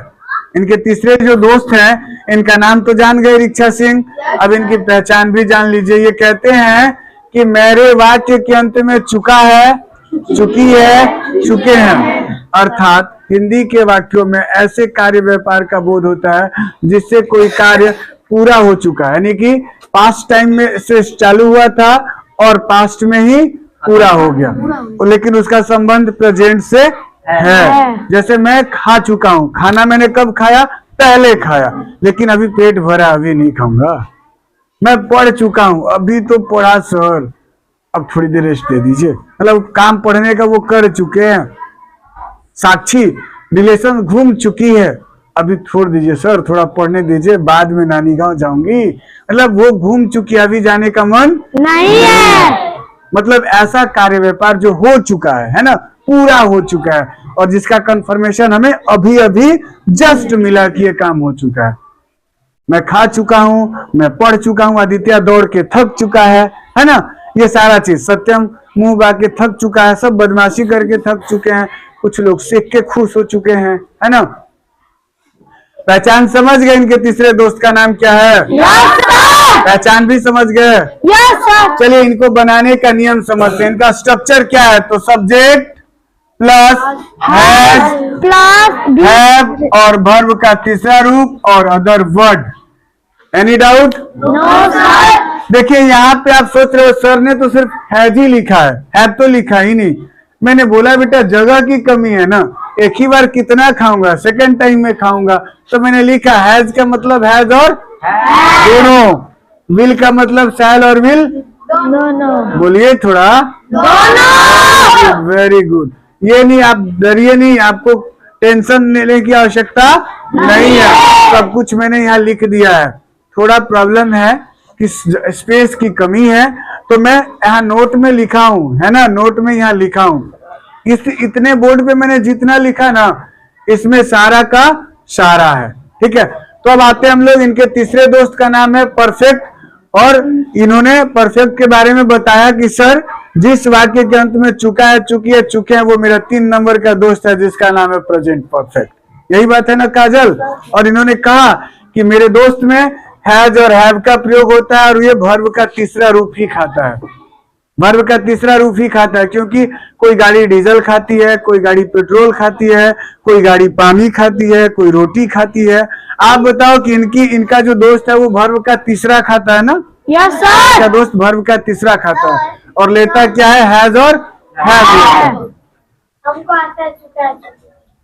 इनके तीसरे जो दोस्त हैं इनका नाम तो जान गए, रिक्षा सिंह। अब इनकी पहचान भी जान लीजिए। ये कहते हैं कि मेरे वाक्य के अंत में चुका है, चुकी है, चुके हैं। अर्थात हिंदी के वाक्यों में ऐसे कार्य व्यापार का बोध होता है जिससे कोई कार्य पूरा हो चुका है, यानी कि पास्ट टाइम में से चालू हुआ था और पास्ट में ही पूरा हो गया, लेकिन उसका संबंध प्रेजेंट से है। जैसे मैं खा चुका हूँ, खाना मैंने कब खाया? पहले खाया, लेकिन अभी पेट भरा, अभी नहीं खाऊंगा। मैं पढ़ चुका हूँ, अभी तो पढ़ा सर, अब थोड़ी देर रेस्ट दे दीजिए। मतलब काम पढ़ने का वो कर चुके हैं। साक्षी रिलेशन घूम चुकी है, अभी छोड़ दीजिए सर, थोड़ा पढ़ने दीजिए, बाद में नानी गांव जाऊंगी। मतलब वो घूम चुकी है, अभी जाने का मन नहीं है। मतलब ऐसा कार्य व्यापार जो हो चुका है ना, पूरा हो चुका है, और जिसका कंफर्मेशन हमें अभी अभी जस्ट मिला कि ये काम हो चुका है। मैं खा चुका हूँ, मैं पढ़ चुका हूँ, आदित्य दौड़ के थक चुका है ना, ये सारा चीज। सत्यम मुंह बा के थक चुका है, सब बदमाशी करके थक चुके हैं, कुछ लोग सीख के खुश हो चुके हैं, है ना। पहचान समझ गए इनके तीसरे दोस्त का नाम क्या है? Yes sir. पहचान भी समझ गए? Yes sir. चलिए इनको बनाने का नियम समझते हैं। इनका स्ट्रक्चर क्या है? तो subject plus has plus have और वर्ब का तीसरा रूप और other word. Any doubt? No sir. देखिए यहाँ पे आप सोच रहे हो सर ने तो सिर्फ हैज ही लिखा है तो लिखा ही नहीं। मैंने बोला बेटा जगह की कमी है ना, एक ही बार कितना खाऊंगा, सेकंड टाइम में खाऊंगा, तो मैंने लिखा हैज का मतलब हैज और दोनों, विल का मतलब शैल और विल दोनों। बोलिए थोड़ा। दोनों। Very good. ये नहीं, आप डरिए नहीं, आपको टेंशन लेने की आवश्यकता नहीं है, सब कुछ मैंने यहाँ लिख दिया है। थोड़ा प्रॉब्लम है कि स्पेस की कमी है, तो मैं यहाँ नोट में लिखा हूँ, है ना, नोट में यहाँ लिखा हूँ। इस इतने बोर्ड पे मैंने जितना लिखा ना, इसमें सारा का सारा है, ठीक है। तो अब आते हैं हम लोग, इनके तीसरे दोस्त का नाम है परफेक्ट, और इन्होंने परफेक्ट के बारे में बताया कि सर जिस वाक्य के अंत में चुका है, चुकी है, चुके हैं, वो मेरा 3 नंबर का दोस्त है जिसका नाम है प्रेजेंट परफेक्ट। यही बात है ना काजल? और इन्होंने कहा कि मेरे दोस्त में हैज और हैव का प्रयोग होता है और ये वर्ब का तीसरा रूप ही खाता है, वर्ब का तीसरा रूप ही खाता है, क्योंकि कोई गाड़ी डीजल खाती है, कोई गाड़ी पेट्रोल खाती है, कोई गाड़ी पानी खाती है, कोई रोटी खाती है। आप बताओ कि इनका जो दोस्त है वो वर्ब का तीसरा खाता है ना? Yes sir. इसका दोस्त वर्ब का तीसरा खाता है और लेता क्या है? हैज और हैव। हमको आता है चुका है।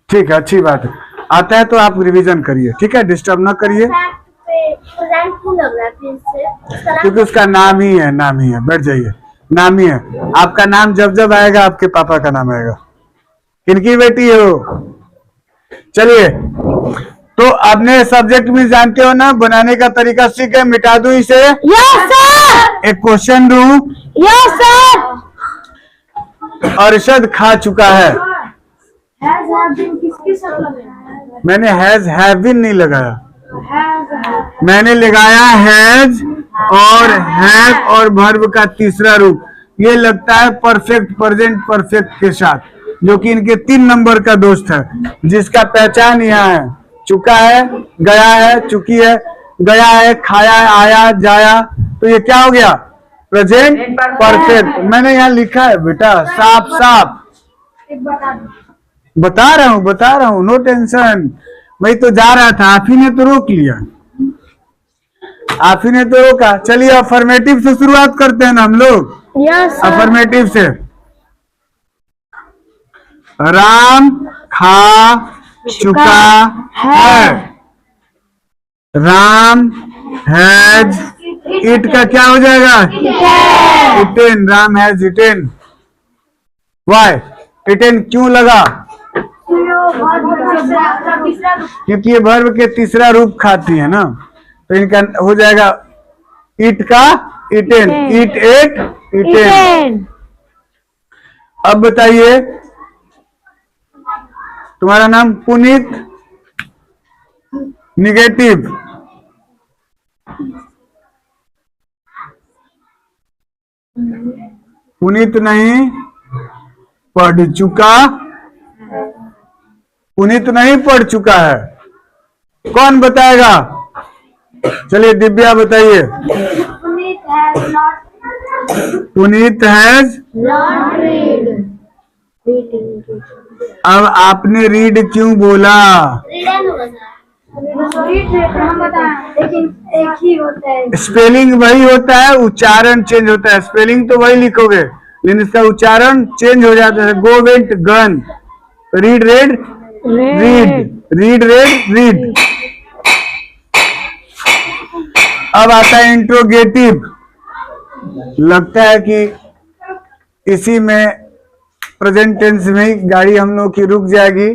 ठीक है, अच्छी बात है। आता है तो आप रिवीजन करिए, ठीक है, डिस्टर्ब ना करिए, प्रेजेंट क्यों लग रहा है फिर से? क्योंकि उसका नाम ही है, नाम ही है। बैठ जाइए, नाम ही है। आपका नाम जब जब आएगा आपके पापा का नाम आएगा। किनकी बेटी हो? चलिए, तो आपने सब्जेक्ट में जानते हो ना, बनाने का तरीका सीख गए। मिटा दूं इसे? Yes sir. एक क्वेश्चन दूं? Yes sir. अरशद खा चुका है। किसकी शक्ल में? मैंने हैज हैव बीन नहीं लगाया, मैंने लगाया हैज और हैव और वर्ब का तीसरा रूप। ये लगता है परफेक्ट, प्रेजेंट परफेक्ट के साथ, जो कि इनके 3 नंबर का दोस्त है, जिसका पहचान यहाँ है। चुका है, गया है, चुकी है, गया है, खाया है, आया, जाया, तो ये क्या हो गया? Present perfect. मैंने यहाँ लिखा है बेटा साफ साफ, बता रहा हूँ, नो टेंशन। मैं तो जा रहा था, आप ही ने तो रोक लिया, आप ही ने तो रोका। चलिए अफर्मेटिव से शुरुआत करते हैं ना हम लोग। Yes sir. अफर्मेटिव से, राम खा चुका है। राम हैज इट का क्या हो जाएगा? Eaten. Ram has eaten. Why eaten क्यों लगा? क्योंकि ये वर्ब के तीसरा रूप खाती है ना, तो इनका हो जाएगा इट का इटेन। It at eaten. अब बताइए, तुम्हारा नाम पुनीत, निगेटिव, पुनीत नहीं पढ़ चुका, पुनीत नहीं पढ़ चुका है। कौन बताएगा? चलिए दिव्या बताइए। Puneet has not read. अब आपने रीड क्यों बोला? लेकिन एक ही होता है। स्पेलिंग वही होता है, उच्चारण चेंज होता है। स्पेलिंग तो वही लिखोगे, लेकिन इसका उच्चारण चेंज हो जाता है। Go went gun, read red read, read red read. अब आता है इंट्रोगेटिव। लगता है कि इसी में प्रेजेंट टेंस में ही गाड़ी हम लोग की रुक जाएगी,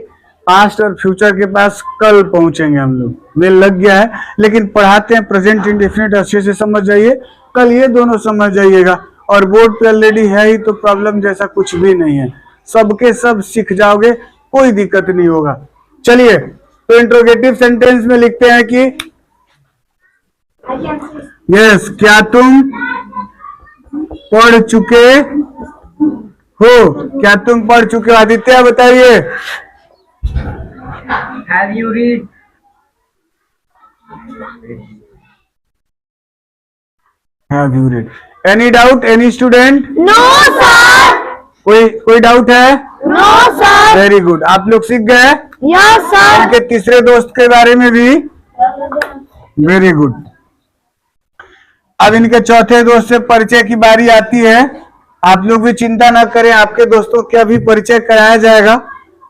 पास्ट और फ्यूचर के पास कल पहुंचेंगे हम लोग। मेल लग गया है, लेकिन पढ़ाते हैं प्रेजेंट इंडेफिनिट, अच्छे से समझ जाइए, कल ये दोनों समझ जाइएगा। और बोर्ड पे ऑलरेडी है ही, तो प्रॉब्लम जैसा कुछ भी नहीं है, सबके सब सीख जाओगे, कोई दिक्कत नहीं होगा। चलिए, तो इंट्रोगेटिव सेंटेंस में लिखते हैं कि यस, क्या तुम पढ़ चुके हो? क्या तुम पढ़ चुके हो? आदित्य बताइए। Have you read? Have you read? Any doubt? Any student? No sir. कोई डाउट है? No sir. वेरी गुड, आप लोग सीख गए। Yes sir. इनके तीसरे दोस्त के बारे में भी वेरी गुड। अब इनके चौथे दोस्त से परिचय की बारी आती है। आप लोग भी चिंता ना करें, आपके दोस्तों का भी परिचय कराया जाएगा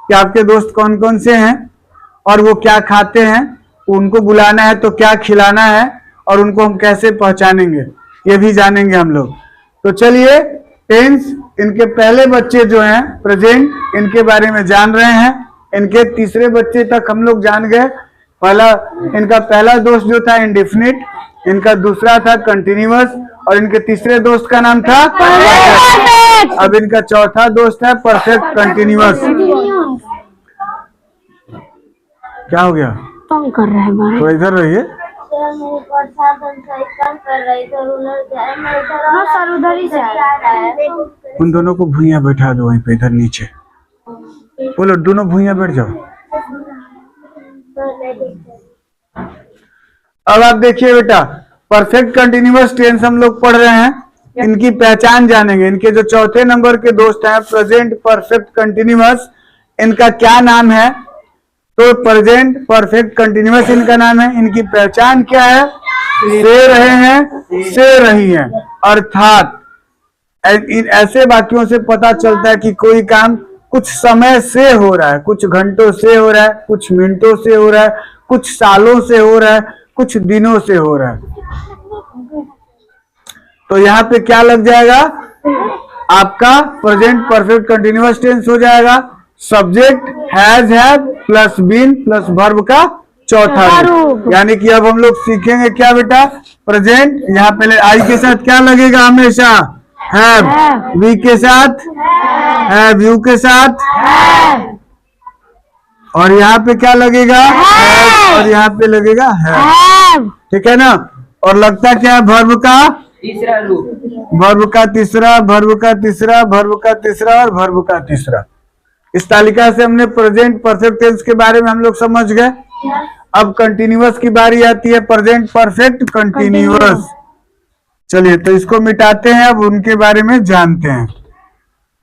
कि आपके दोस्त कौन कौन से हैं और वो क्या खाते हैं, उनको बुलाना है तो क्या खिलाना है, और उनको हम कैसे पहचानेंगे ये भी जानेंगे हम लोग। तो चलिए, टेंस, इनके पहले बच्चे जो हैं प्रेजेंट, इनके बारे में जान रहे हैं। इनके तीसरे बच्चे तक हम लोग जान गए। इनका पहला दोस्त जो था इंडेफिनिट, इनका दूसरा था कंटिन्यूअस, और इनके तीसरे दोस्त का नाम था परफेक्ट। अब इनका चौथा दोस्त है परफेक्ट कंटिन्यूअस। क्या हो गया? तंग कर रहा है भाई। तो इधर रहिए। सर मेरी प्रसाधन सही काम कर रही तो उधर जाए, मैं इधर हाँ सर, उधर ही से आ रहा है। उन दोनों को भुइयां बैठा दो वहीं पे, इधर नीचे। बोलो, दोनों भुइयां बैठ जाओ। अब आप देखिए बेटा, परफेक्ट कंटिन्यूअस टेंस हम लोग पढ़ रहे हैं, इनकी पहचान जानेंगे। इनके जो चौथे नंबर के दोस्त हैं प्रेजेंट परफेक्ट कंटिन्यूअस, इनका क्या नाम है? तो प्रेजेंट परफेक्ट कंटिन्यूअस इनका नाम है। इनकी पहचान क्या है? से रहे हैं, से रही हैं। अर्थात इन ऐसे वाक्यों से पता चलता है कि कोई काम कुछ समय से हो रहा है, कुछ घंटों से हो रहा है, कुछ मिनटों से हो रहा है, कुछ सालों से हो रहा है, कुछ दिनों से हो रहा है। तो यहाँ पे क्या लग जाएगा? आपका प्रेजेंट परफेक्ट कंटिन्यूअस टेंस हो जाएगा। Subject has, have plus been plus verb का चौथा रूप। यानी कि अब हम लोग सीखेंगे क्या बेटा? प्रेजेंट, यहाँ पहले आई के साथ क्या लगेगा? हमेशा हैव, वी के साथ हैव, यू के साथ, और यहाँ पे क्या लगेगा? हैव, और यहाँ पे लगेगा हैव। ठीक है ना? और लगता क्या है? वर्ब का तीसरा रूप, वर्ब का तीसरा, वर्ब का तीसरा, वर्ब का तीसरा और वर्ब का तीसरा। इस तालिका से हमने प्रेजेंट परफेक्ट टेंस के बारे में हम लोग समझ गए। अब कंटिन्यूअस की बारी आती है, प्रेजेंट परफेक्ट कंटिन्यूअस। चलिए, तो इसको मिटाते हैं, अब उनके बारे में जानते हैं।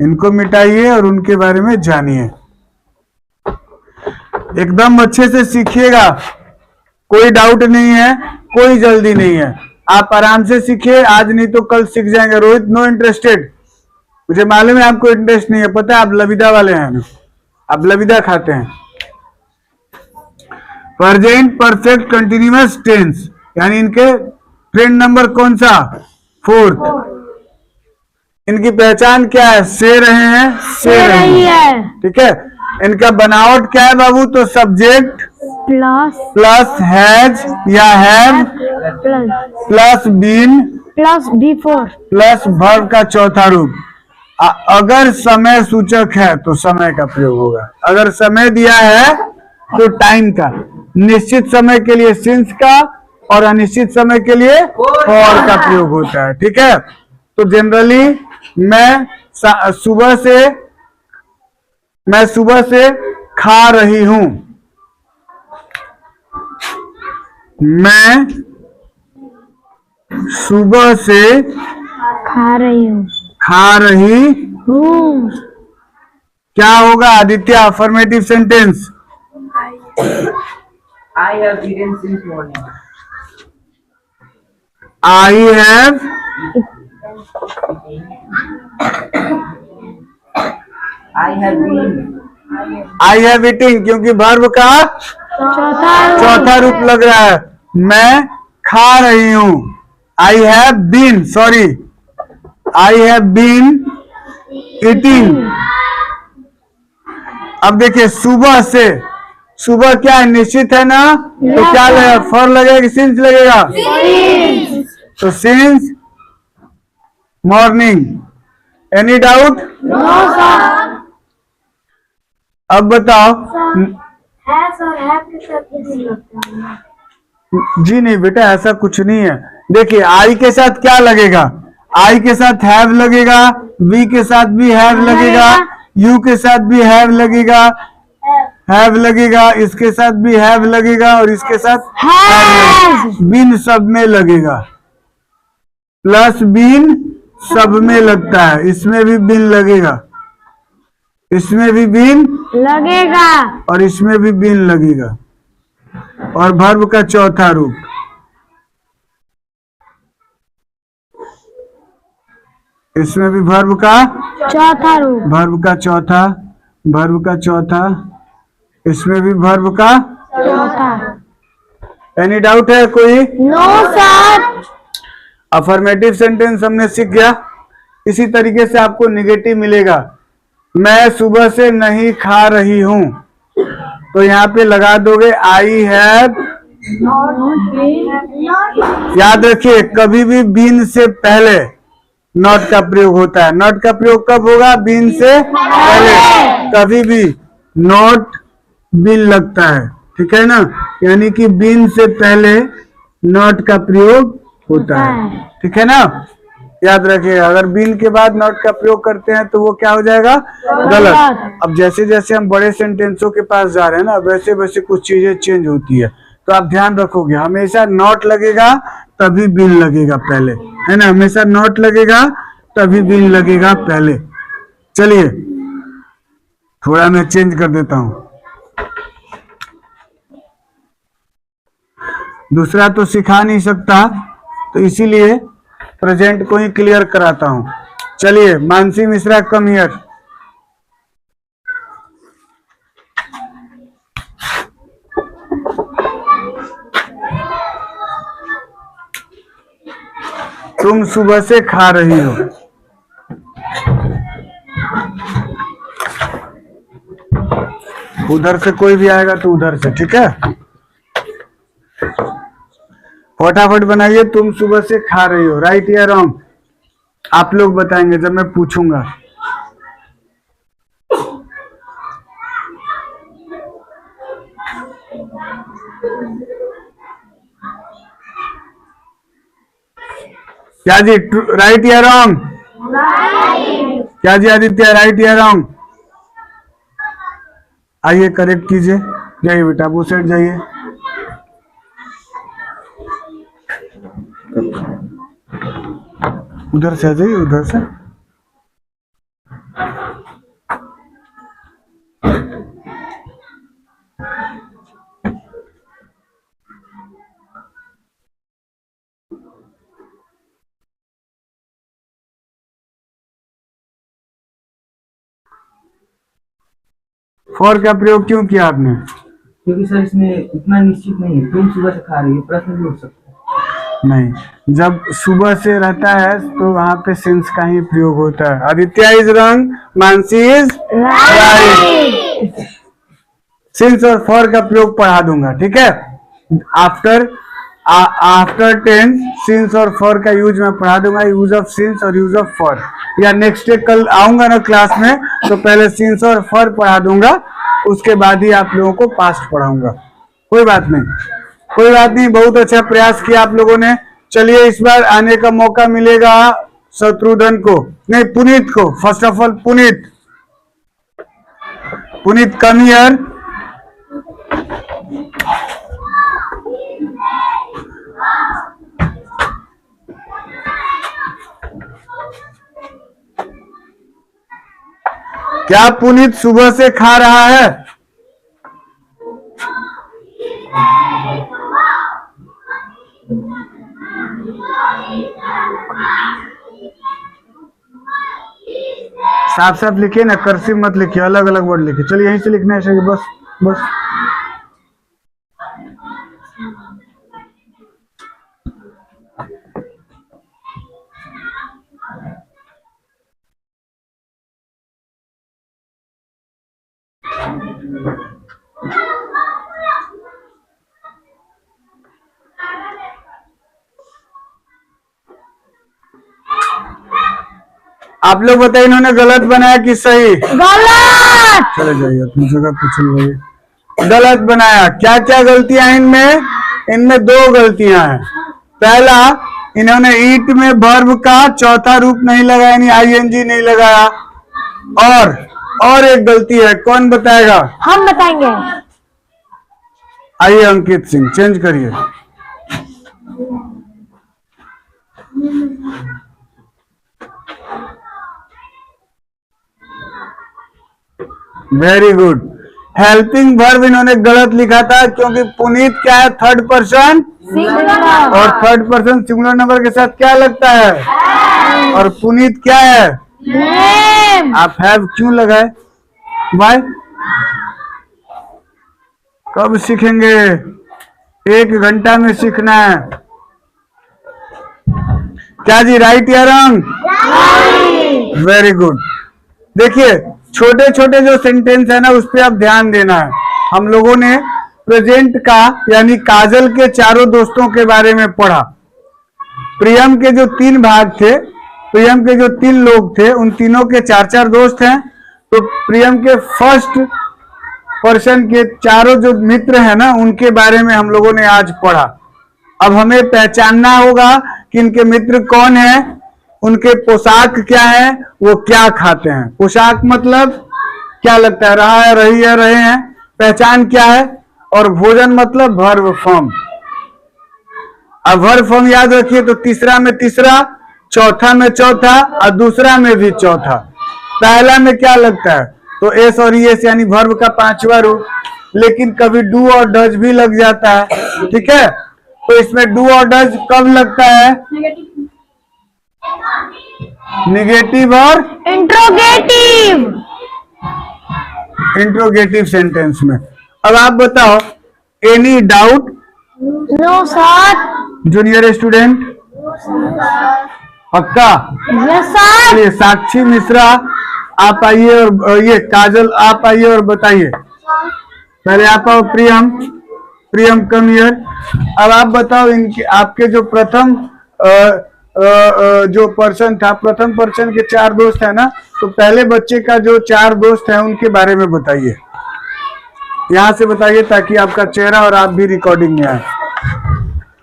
इनको मिटाइए और उनके बारे में जानिए। एकदम अच्छे से सीखिएगा, कोई डाउट नहीं है, कोई जल्दी नहीं है। आप आराम से सीखिए, आज नहीं तो कल सीख जाएंगे। Rohit, no interested. मुझे मालूम है आपको इंटरेस्ट नहीं है, पता है, आप लविदा वाले हैं, आप लविदा खाते हैं। प्रेजेंट परफेक्ट कंटिन्यूअस टेंस, यानी इनके फ्रेंड नंबर कौन सा? फोर्थ। इनकी पहचान क्या है? से रहे हैं, से रही है। ठीक है। इनका बनावट क्या है बाबू? तो सब्जेक्ट प्लस हैज या have plus been plus before plus verb का चौथा रूप। अगर समय सूचक है तो समय का प्रयोग होगा, अगर समय दिया है तो टाइम का, निश्चित समय के लिए सिंस का और अनिश्चित समय के लिए फॉर का प्रयोग होता है। ठीक है। तो जनरली मैं सुबह से खा रही हूं, मैं सुबह से खा रही हूँ। क्या होगा Aditya? Affirmative sentence. I have eaten since morning. I have eaten, क्योंकि वर्ब का चौथा रूप लग रहा है। मैं खा रही हूं। I have been eating। अब देखिए, सुबह से, सुबह क्या है? निश्चित है ना? तो क्या लगेगा? फॉर लगेगा कि सिंस लगेगा? तो since morning. Any doubt? No sir. अब बताओ। हैज और हैव के साथ इजी लगता है। जी नहीं बेटा, ऐसा कुछ नहीं है। देखिए आई के साथ क्या लगेगा? आई के साथ हैव लगेगा, वी के साथ भी हैव लगेगा, यू के साथ भी हैव लगेगा, हैव लगेगा, इसके साथ भी हैव लगेगा और इसके साथ हैज। बिन सब में लगेगा। प्लस बिन सब में लगता है, इसमें भी बिन लगेगा, इसमें भी बिन लगेगा। और इसमें भी बिन लगेगा। और वर्ब का चौथा रूप, इसमें भी वर्ब का चौथा रूप। वर्ब का चौथा, वर्ब का चौथा, इसमें भी वर्ब का। चौथा। एनी डाउट है कोई? No sir. अफर्मेटिव सेंटेंस हमने सीख गया। इसी तरीके से आपको निगेटिव मिलेगा। मैं सुबह से नहीं खा रही हूं, तो यहाँ पे लगा दोगे आई हैव। याद रखिए कभी भी बीन से पहले नॉट का प्रयोग होता है। नॉट का प्रयोग कब होगा? बीन से पहले। कभी भी नॉट बिन लगता है, ठीक है ना? यानी कि बीन से पहले नॉट का प्रयोग होता है, ठीक है ना? याद रखिए अगर बीन के बाद नॉट का प्रयोग करते हैं तो वो क्या हो जाएगा? गलत। अब जैसे जैसे हम बड़े सेंटेंसों के पास जा रहे हैं ना, वैसे वैसे कुछ चीजें चेंज होती है, तो आप ध्यान रखोगे हमेशा नॉट लगेगा तभी बीन लगेगा पहले, है ना? हमेशा नॉट लगेगा तभी बीन लगेगा पहले। चलिए थोड़ा मैं चेंज कर देता हूं, दूसरा तो सिखा नहीं सकता, तो इसीलिए प्रेजेंट को ही क्लियर कराता हूं। चलिए मानसी मिश्रा कम हियर। तुम सुबह से खा रही हो। उधर से कोई भी आएगा तो उधर से, ठीक है? फटाफट बनाइए। तुम सुबह से खा रही हो, राइट या रॉन्ग? आप लोग बताएंगे जब मैं पूछूंगा। क्या जी, राइट या रॉन्ग? क्या जी आदित्य, राइट या रॉन्ग? आइए करेक्ट कीजिए। जाइए बेटा वो साइड जाइए। उधर से आ जाइए, उधर से। फॉर का प्रयोग क्यों किया आपने? क्योंकि सर इसमें इतना निश्चित नहीं है, तुम सुबह से खा रही हो, प्रश्न भी उठ सकता है। नहीं, जब सुबह से रहता है तो वहां पे सिंस का ही प्रयोग होता है। Aditya is wrong, Mansi is right. Since और फॉर का प्रयोग पढ़ा दूंगा, ठीक है? आफ्टर टेंस सिंस और फॉर का यूज मैं पढ़ा दूंगा, यूज ऑफ सिंस और यूज ऑफ फॉर। या नेक्स्ट डे कल आऊंगा ना क्लास में, तो पहले सिंस और फॉर पढ़ा दूंगा, उसके बाद ही आप लोगों को पास्ट पढ़ाऊंगा। कोई बात नहीं, कोई बात नहीं। बहुत अच्छा प्रयास किया आप लोगों ने। चलिए इस बार आने का मौका मिलेगा शत्रुघ्न को, नहीं पुनीत को। First of all Puneet, Puneet come here. क्या पुनीत सुबह से खा रहा है? साफ साफ लिखिए ना, कर्सिव मत लिखिए, अलग अलग वर्ड लिखिए। चलिए यहीं से लिखना है ऐसे, बस बस। आप लोग बताइए इन्होंने गलत बनाया कि सही? गलत। चले जाइए अपनी जगह पे, चले जाइए। गलत बनाया। क्या क्या गलतियां हैं इनमें? इनमें दो गलतियां हैं। पहला, इन्होंने ईट में वर्ब का चौथा रूप नहीं लगाया, यानी आईएनजी नहीं लगाया। और एक गलती है, कौन बताएगा? हम बताएंगे। आइए अंकित सिंह, चेंज करिए। Very good. हेल्पिंग वर्ब इन्होंने गलत लिखा था, क्योंकि पुनीत क्या है? Third person singular. और थर्ड पर्सन सिंगुलर नंबर के साथ क्या लगता है? और पुनीत क्या है? नेम। आप हैव क्यों लगाए? भाई कब सीखेंगे? 1 घंटा में सीखना है। क्या जी, राइट या रॉन्ग? Very good. देखिए, छोटे छोटे जो सेंटेंस है ना, उस पर आप ध्यान देना है। हम लोगों ने प्रेजेंट का यानी काजल के चारों दोस्तों के बारे में पढ़ा। प्रियम के जो 3 भाग थे, प्रियम के जो 3 लोग थे, उन तीनों के 4-4 दोस्त हैं। तो प्रियम के फर्स्ट पर्सन के चारों जो मित्र हैं ना, उनके बारे में हम लोगों ने आज पढ़ा। अब हमें पहचानना होगा कि इनके मित्र कौन हैं, उनके पोशाक क्या है, वो क्या खाते हैं। पोशाक मतलब क्या लगता है? रहा है, रही है, रहे हैं। पहचान क्या है? और भोजन मतलब वर्ब फॉर्म। अब वर्ब फॉर्म याद रखिए, तो तीसरा में तीसरा, चौथा में चौथा और दूसरा में भी चौथा। पहला में क्या लगता है? तो एस और ईएस यानी वर्ब का 5वां रूप। लेकिन कभी डू और डज भी लग जाता है, ठीक है? तो इसमें डू और डज कब लगता है? निगेटिव और इंट्रोगेटिव। इंट्रोगेटिव सेंटेंस में। अब आप बताओ, any doubt? No sir. Junior student पक्का? Yes sir. चलिए, साक्षी मिश्रा आप आइए, और ये काजल आप आइए और बताइए। पहले आप आओ। प्रियम कम हियर। अब आप बताओ, इनके आपके जो प्रथम जो पर्सन था, प्रथम पर्सन के 4 दोस्त है ना, तो पहले बच्चे का जो 4 दोस्त हैं उनके बारे में बताइए। यहाँ से बताइए ताकि आपका चेहरा और आप भी रिकॉर्डिंग में आए।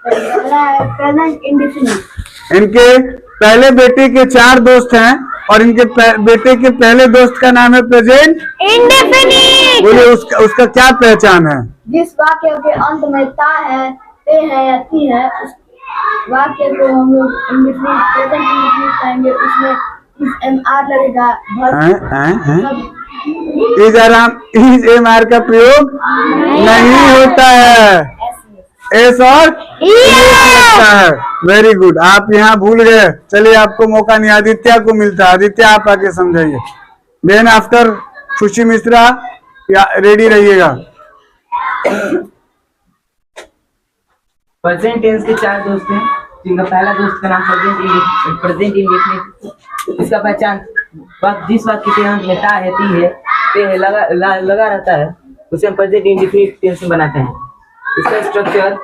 Present indefinite. इनके पहले बेटे के 4 दोस्त हैं और इनके बेटे के पहले दोस्त का नाम है प्रेजेंट इंडेफिनिट। बोलिए, उसका क्या पहचान है? जिस वाक्य के अंत में ता है, ते है या ती है, उस वाक्य को हम लोग इंडेफिनिट, प्रेजेंट इंडेफिनिट कहेंगे। उसमें इस एमआर लगेगा। इज एम आर का प्रयोग नहीं होता है। एस और लगता है। Very good. आप यहाँ भूल गए। चलिए, आपको मौका नहीं, आदित्य को मिलता है। आदित्य आप आके समझाइए। देन आफ्टर खुशी मिश्रा, या रेडी रहिएगा। प्रेजेंट टेंस के 4 दोस्त हैं, जिनका पहला दोस्त का नाम प्रेजेंट इंडेफिनिट। इसका पहचान जिस वाक्य के अंत में ता है, ती है, ते है लगा रहता है, उसे हम प्रेजेंट इंडेफिनिट टेंस में बनाते हैं। इसका स्ट्रक्चर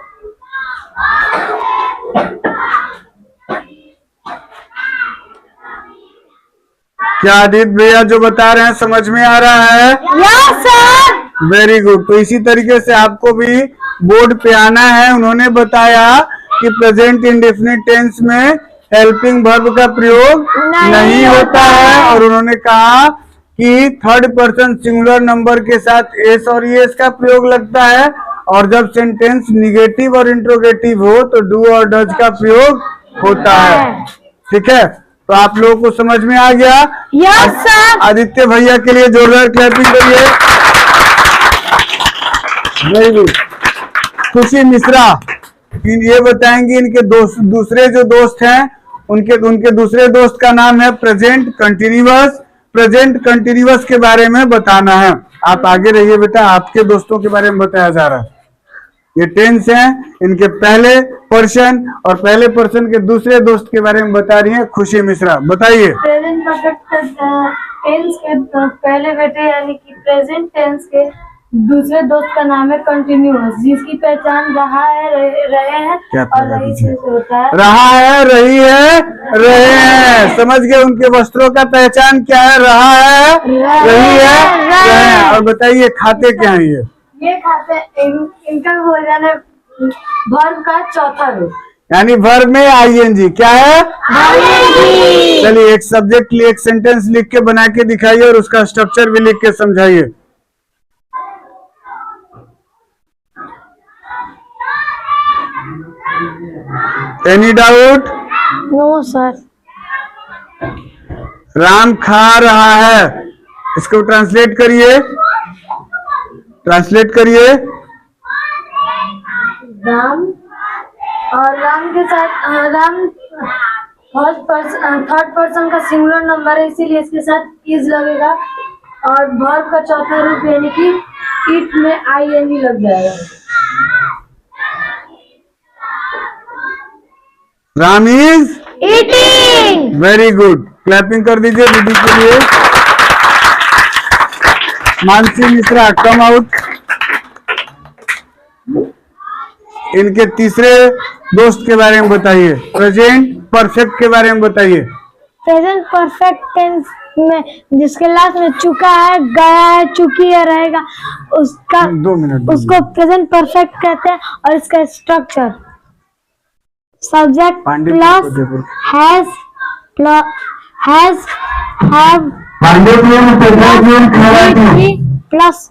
क्या आदित्य भैया जो बता रहे हैं समझ में आ रहा है? Yes sir. Very good. तो इसी तरीके से आपको भी बोर्ड पे आना है। उन्होंने बताया कि प्रेजेंट इंडेफिनिट टेंस में हेल्पिंग वर्ब का प्रयोग नहीं होता है, और उन्होंने कहा कि थर्ड पर्सन सिंगुलर नंबर के साथ एस और ईएस का प्रयोग लगता है, और जब सेंटेंस निगेटिव और इंट्रोगेटिव हो तो डू और डज का प्रयोग होता है। ठीक है, तो आप लोगों को समझ में आ गया? Yes sir. आदित्य भैया के लिए जोरदार क्लैपिंग करिए। Very good. खुशी मिश्रा ये बताएंगे इनके दूसरे जो दोस्त हैं, उनके दूसरे दोस्त का नाम है प्रेजेंट कंटिन्यूअस। प्रेजेंट कंटिन्यूअस के बारे में बताना है। आप आगे रहिए बेटा, आपके दोस्तों के बारे में बताया जा रहा है। ये टेंस हैं, इनके पहले पर्सन और पहले पर्सन के दूसरे दोस्त के बारे में बता रही हैं खुशी मिश्रा। बताइए। प्रेजेंट परफेक्ट टेंस के पहले बेटे यानी कि प्रेजेंट टेंस के दूसरे दोस्त का नाम है कंटिन्यूअस, जिसकी पहचान रहा है, रहे हैं क्या और पहला रही दीजिए? से होता है। रहा है, रही है, रहे हैं। समझ गए? उनके वस्त्रों का पहचान क्या है? रहा है, रही है, रहे हैं। और बताइए खाते क्या है ये खाते इनका भोजन है वर्ब का चौथा रूप। यानी वर्ब में आईएनजी क्या है? चलिए एक सब्जेक्ट लिए एक सेंटेंस लिख के बना के दिखाइए और उसका स्ट्रक्चर भी लिख के समझाइए। Any doubt? No sir. Ram खा रहा है, इसको ट्रांसलेट करिए, ट्रांसलेट करिए। राम और राम के साथ राम थर्ड पर्सन का सिंगुलर नंबर है, इसीलिए इसके साथ इज लगेगा और वर्ब का चौथा रूप यानी कि इट में आईएनजी लग जाएगा। Ram is eating. Very good, clapping कर दीजिए दीदी के लिए। Mansi Mishra come out. इनके तीसरे दोस्त के बारे में बताइए, प्रेजेंट परफेक्ट के बारे में बताइए। प्रेजेंट परफेक्ट टेंस में जिसके लास्ट में चुका है, गया है, चुकी है, रहेगा, उसका 2 मिनट उसको प्रेजेंट परफेक्ट कहते हैं। और इसका structure subject plus has plus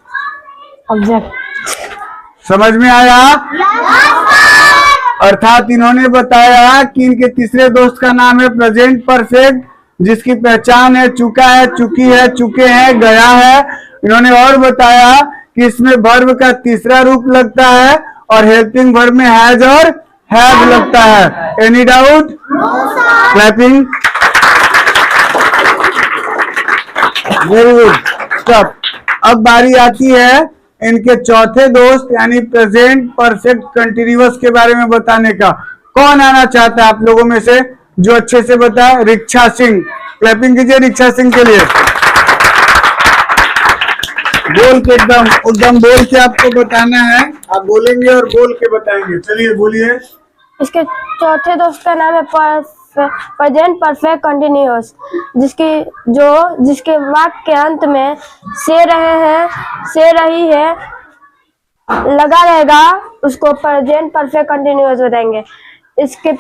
object. समझ में आया? अर्थात इन्होंने बताया कि इनके तीसरे दोस्त का नाम है प्रेजेंट परफेक्ट, जिसकी पहचान है चुका है, चुकी है, चुके हैं, गया है। इन्होंने और बताया कि इसमें वर्ब का तीसरा रूप लगता है और हेल्पिंग वर्ब में हैज और हैव लगता है। Any doubt? Clapping. Very good, stop. अब बारी आती है इनके चौथे दोस्त यानी प्रेजेंट परफेक्ट कंटिन्यूअस के बारे में बताने का। कौन आना चाहता है आप लोगों में से जो अच्छे से बताए? रिक्शा सिंह, क्लैपिंग कीजिए रिक्शा सिंह के लिए। बोल के एकदम एकदम बोल के आपको बताना है, आप बोलेंगे और बोल के बताएंगे। चलिए बोलिए। इसके चौथे दोस्त का नाम है प्रेजेंट परफेक्ट कंटिन्यूअस, जिसके वाक्य के अंत में से रहे हैं, से रही है लगा रहेगा, उसको प्रेजेंट परफेक्ट कंटिन्यूअस बताएंगे। इसकी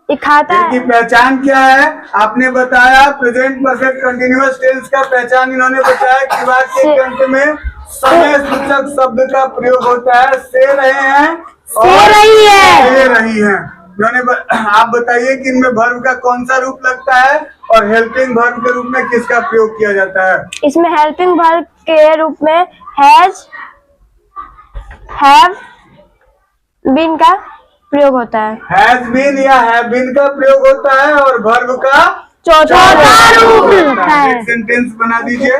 पहचान क्या है? आपने बताया प्रेजेंट परफेक्ट कंटिन्यूअस टेंस का पहचान इन्होंने बताया कि वाक्य के अंत में समय सूचक शब्द का प्रयोग होता है। से रहे हैं और से रही है। आप बताइए कि इनमें वर्ब का कौन सा रूप लगता है और हेल्पिंग वर्ब के रूप में किसका प्रयोग किया जाता है? इसमें हेल्पिंग वर्ब के रूप में हैज, हैव बीन का प्रयोग होता है। हैज बीन या हैव बीन का प्रयोग होता है और वर्ब का चौथा रूप लगता है। एक सेंटेंस बना दीजिए।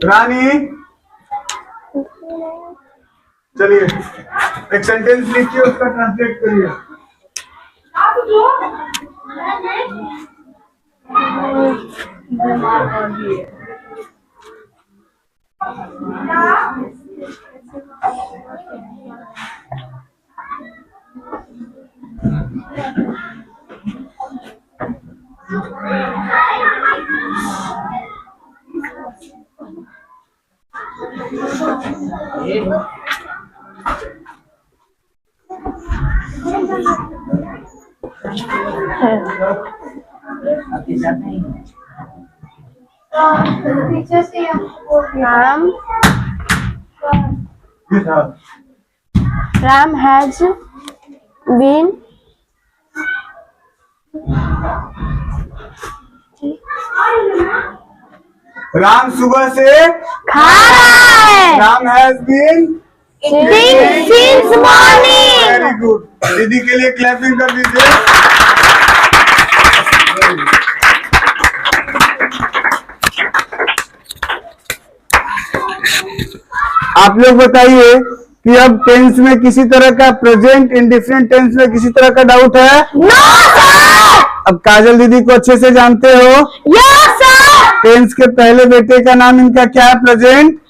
रानी, चलिए एक सेंटेंस लिखिए, उसका ट्रांसलेट करिए। पीछे से राम हैज बीन राम सुबह से खा रहा है। Ram has been since morning. Very good, दीदी के लिए क्लैपिंग कर दीजिए। आप लोग बताइए कि अब टेंस में किसी तरह का प्रेजेंट इंडिफरेंट टेंस में किसी तरह का डाउट है? No sir. अब काजल दीदी को अच्छे से जानते हो? Yes sir. टेंस के पहले बेटे का नाम इनका क्या है? प्रेजेंट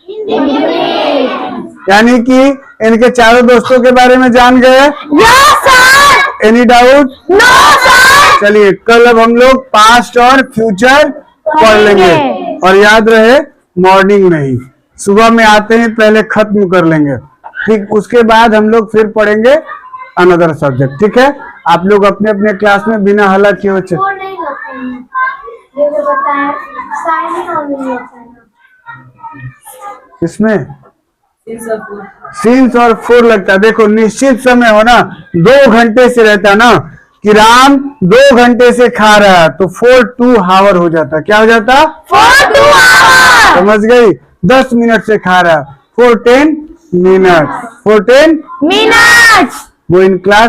यानी कि इनके चारों दोस्तों के बारे में जान गए। Yes sir. Any doubt? No sir. चलिए कल अब हम लोग पास्ट और फ्यूचर पढ़ लेंगे और याद रहे मॉर्निंग नहीं, सुबह में आते हैं पहले खत्म कर लेंगे, ठीक। उसके बाद हम लोग फिर पढ़ेंगे अनदर सब्जेक्ट, ठीक है। आप लोग अपने अपने क्लास में बिना हल्ला किए बच्चे। वो नहीं होता है, जैसे बताएं साइनिंग ऑन नहीं होता है। इसमें सीन्स और फोर लगता है। देखो निश्चित समय हो ना, 2 घंटे से रहता ना कि राम 2 घंटे से खा रहा है तो 4 2 हावर हो जाता। क्या हो जाता? 4 2 आवर। समझ गई? 10 मिनट से खा रहा है 4 10 मिनट, 4 10 मिनट। वो इन क्लास